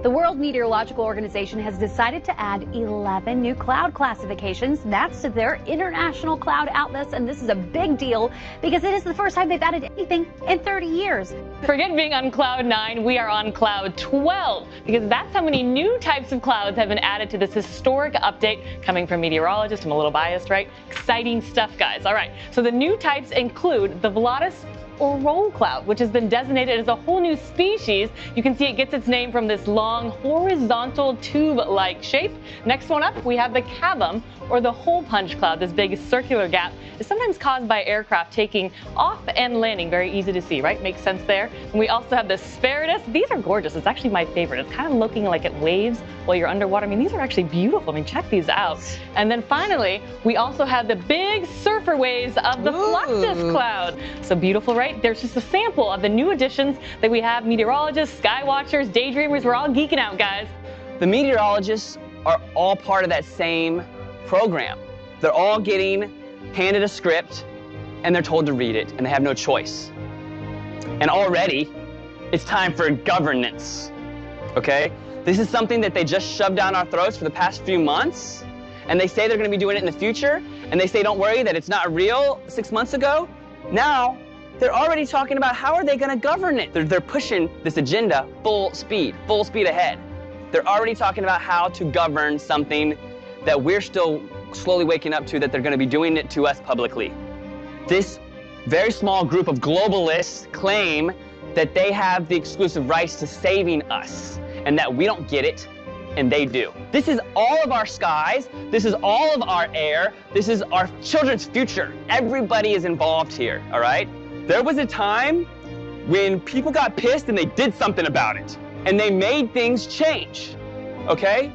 The World Meteorological Organization has decided to add 11 new cloud classifications. That's to their international cloud atlas, and this is a big deal because it is the first time they've added anything in 30 years. Forget being on cloud 9, we are on cloud 12 because that's how many new types of clouds have been added to this historic update coming from meteorologists. I'm a little biased, right? Exciting stuff, guys. All right, so the new types include the Volatus or roll cloud, which has been designated as a whole new species. You can see it gets its name from this long horizontal tube-like shape. Next one up, we have the cavum, or the hole punch cloud. This big circular gap is sometimes caused by aircraft taking off and landing. Very easy to see, right? Makes sense there. And we also have the spiritus. These are gorgeous. It's actually my favorite. It's kind of looking like it waves while you're underwater. I mean, these are actually beautiful. I mean, check these out. And then finally, we also have the big surfer waves of the Fluxus cloud. So beautiful, right? There's just a sample of the new additions that we have. Meteorologists, sky watchers, daydreamers, we're all geeking out, guys. The meteorologists are all part of that same program. They're all getting handed a script and they're told to read it and they have no choice. And already it's time for governance, okay? This is something that they just shoved down our throats for the past few months, and they say they're gonna be doing it in the future, and they say don't worry that it's not real 6 months ago. Now, they're already talking about how are they gonna govern it. They're pushing this agenda full speed ahead. They're already talking about how to govern something that we're still slowly waking up to, that they're gonna be doing it to us publicly. This very small group of globalists claim that they have the exclusive rights to saving us and that we don't get it and they do. This is all of our skies, this is all of our air, this is our children's future. Everybody is involved here, all right? There was a time when people got pissed and they did something about it and they made things change, okay?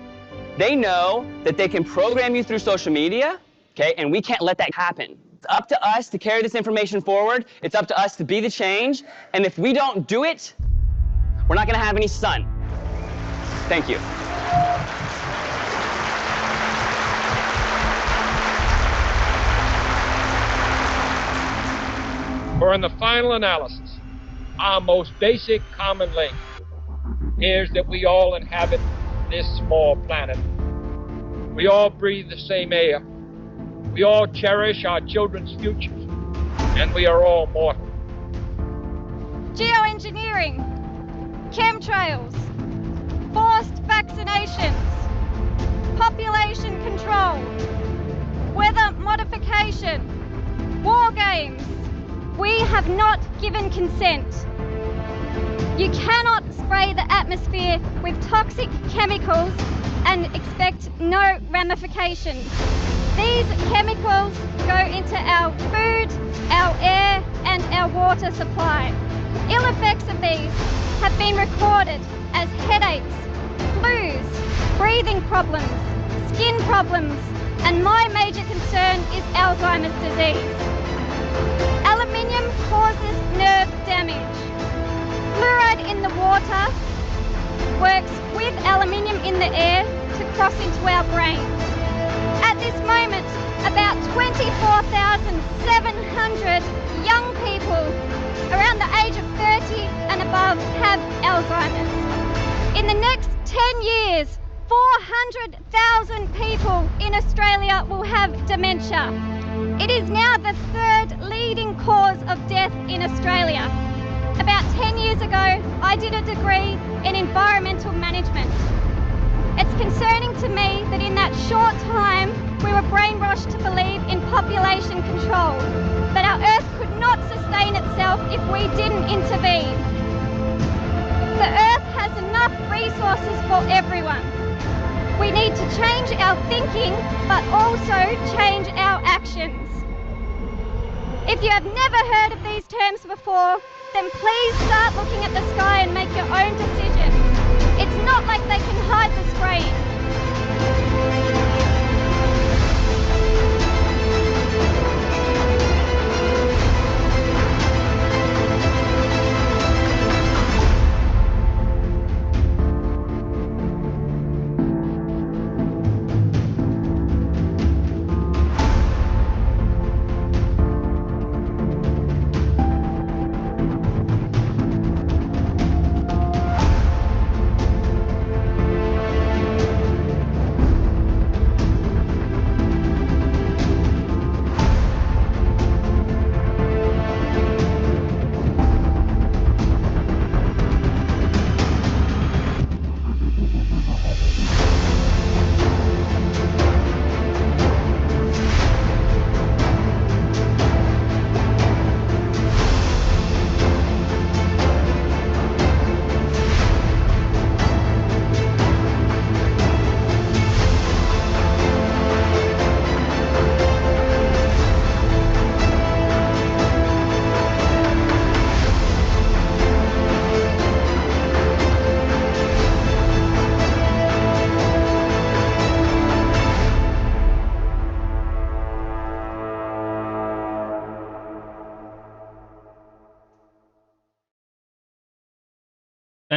They know that they can program you through social media, okay? And we can't let that happen. It's up to us to carry this information forward. It's up to us to be the change. And if we don't do it, we're not gonna have any sun. Thank you. For in the final analysis, our most basic common link is that we all inhabit this small planet. We all breathe the same air. We all cherish our children's futures, and we are all mortal. geoengineering, chemtrails, forced vaccinations, population control, weather modification, war games. We have not given consent. You cannot spray the atmosphere with toxic chemicals and expect no ramifications. These chemicals go into our food, our air, and our water supply. Ill effects of these have been recorded as headaches, flus, breathing problems, skin problems, and my major concern is Alzheimer's disease. Aluminium causes nerve damage. Fluoride in the water works with aluminium in the air to cross into our brains. At this moment, about 24,700 young people around the age of 30 and above have Alzheimer's. In the next 10 years, 400,000 people in Australia will have dementia. It is now the third leading cause of death in Australia. About 10 years ago, I did a degree in environmental management. It's concerning to me that in that short time, we were brainwashed to believe in population control, that our Earth could not sustain itself if we didn't intervene. The Earth has enough resources for everyone. We need to change our thinking, but also change our actions. If you have never heard of these terms before, then please start looking at the sky and make your own decisions. It's not like they can hide the spraying.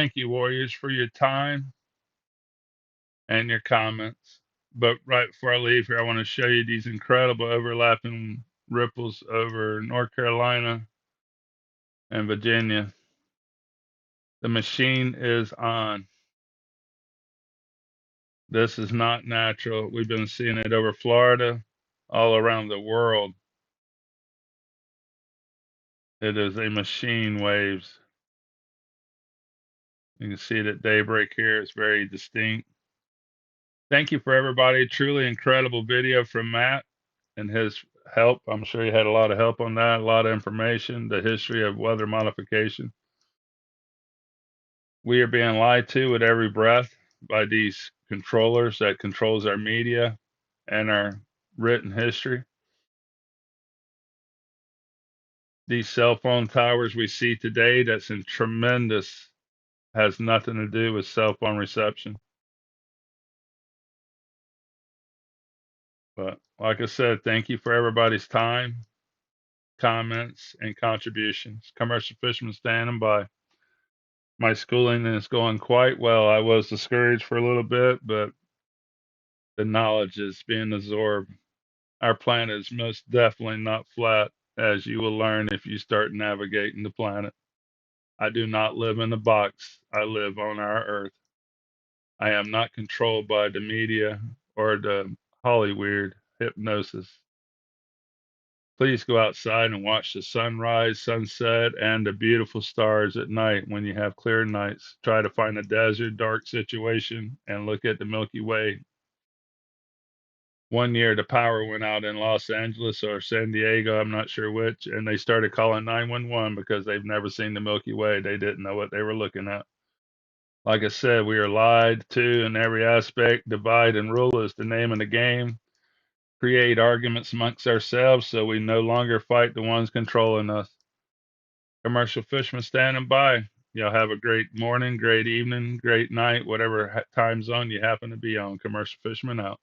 Thank you, warriors, for your time and your comments. But right before I leave here, I want to show you these incredible overlapping ripples over North Carolina and Virginia. The machine is on. This is not natural. We've been seeing it over Florida, all around the world. It is a machine waves. You can see it at daybreak here. It's very distinct. Thank you for everybody. Truly incredible video from Matt and his help. I'm sure he had a lot of help on that, a lot of information, the history of weather modification. We are being lied to with every breath by these controllers that controls our media and our written history. These cell phone towers we see today, that's in tremendous, has nothing to do with cell phone reception. But like I said, thank you for everybody's time, comments, and contributions. Commercial fishermen standing by. My schooling is going quite well. I was discouraged for a little bit, but the knowledge is being absorbed. Our planet is most definitely not flat, as you will learn if you start navigating the planet. I do not live in a box. I live on our Earth. I am not controlled by the media or the Hollywood hypnosis. Please go outside and watch the sunrise, sunset, and the beautiful stars at night when you have clear nights. Try to find a desert, dark situation and look at the Milky Way. One year, the power went out in Los Angeles or San Diego, I'm not sure which, and they started calling 911 because they've never seen the Milky Way. They didn't know what they were looking at. Like I said, we are lied to in every aspect. Divide and rule is the name of the game. Create arguments amongst ourselves so we no longer fight the ones controlling us. Commercial fishermen standing by. Y'all have a great morning, great evening, great night, whatever time zone you happen to be on. Commercial fishermen out.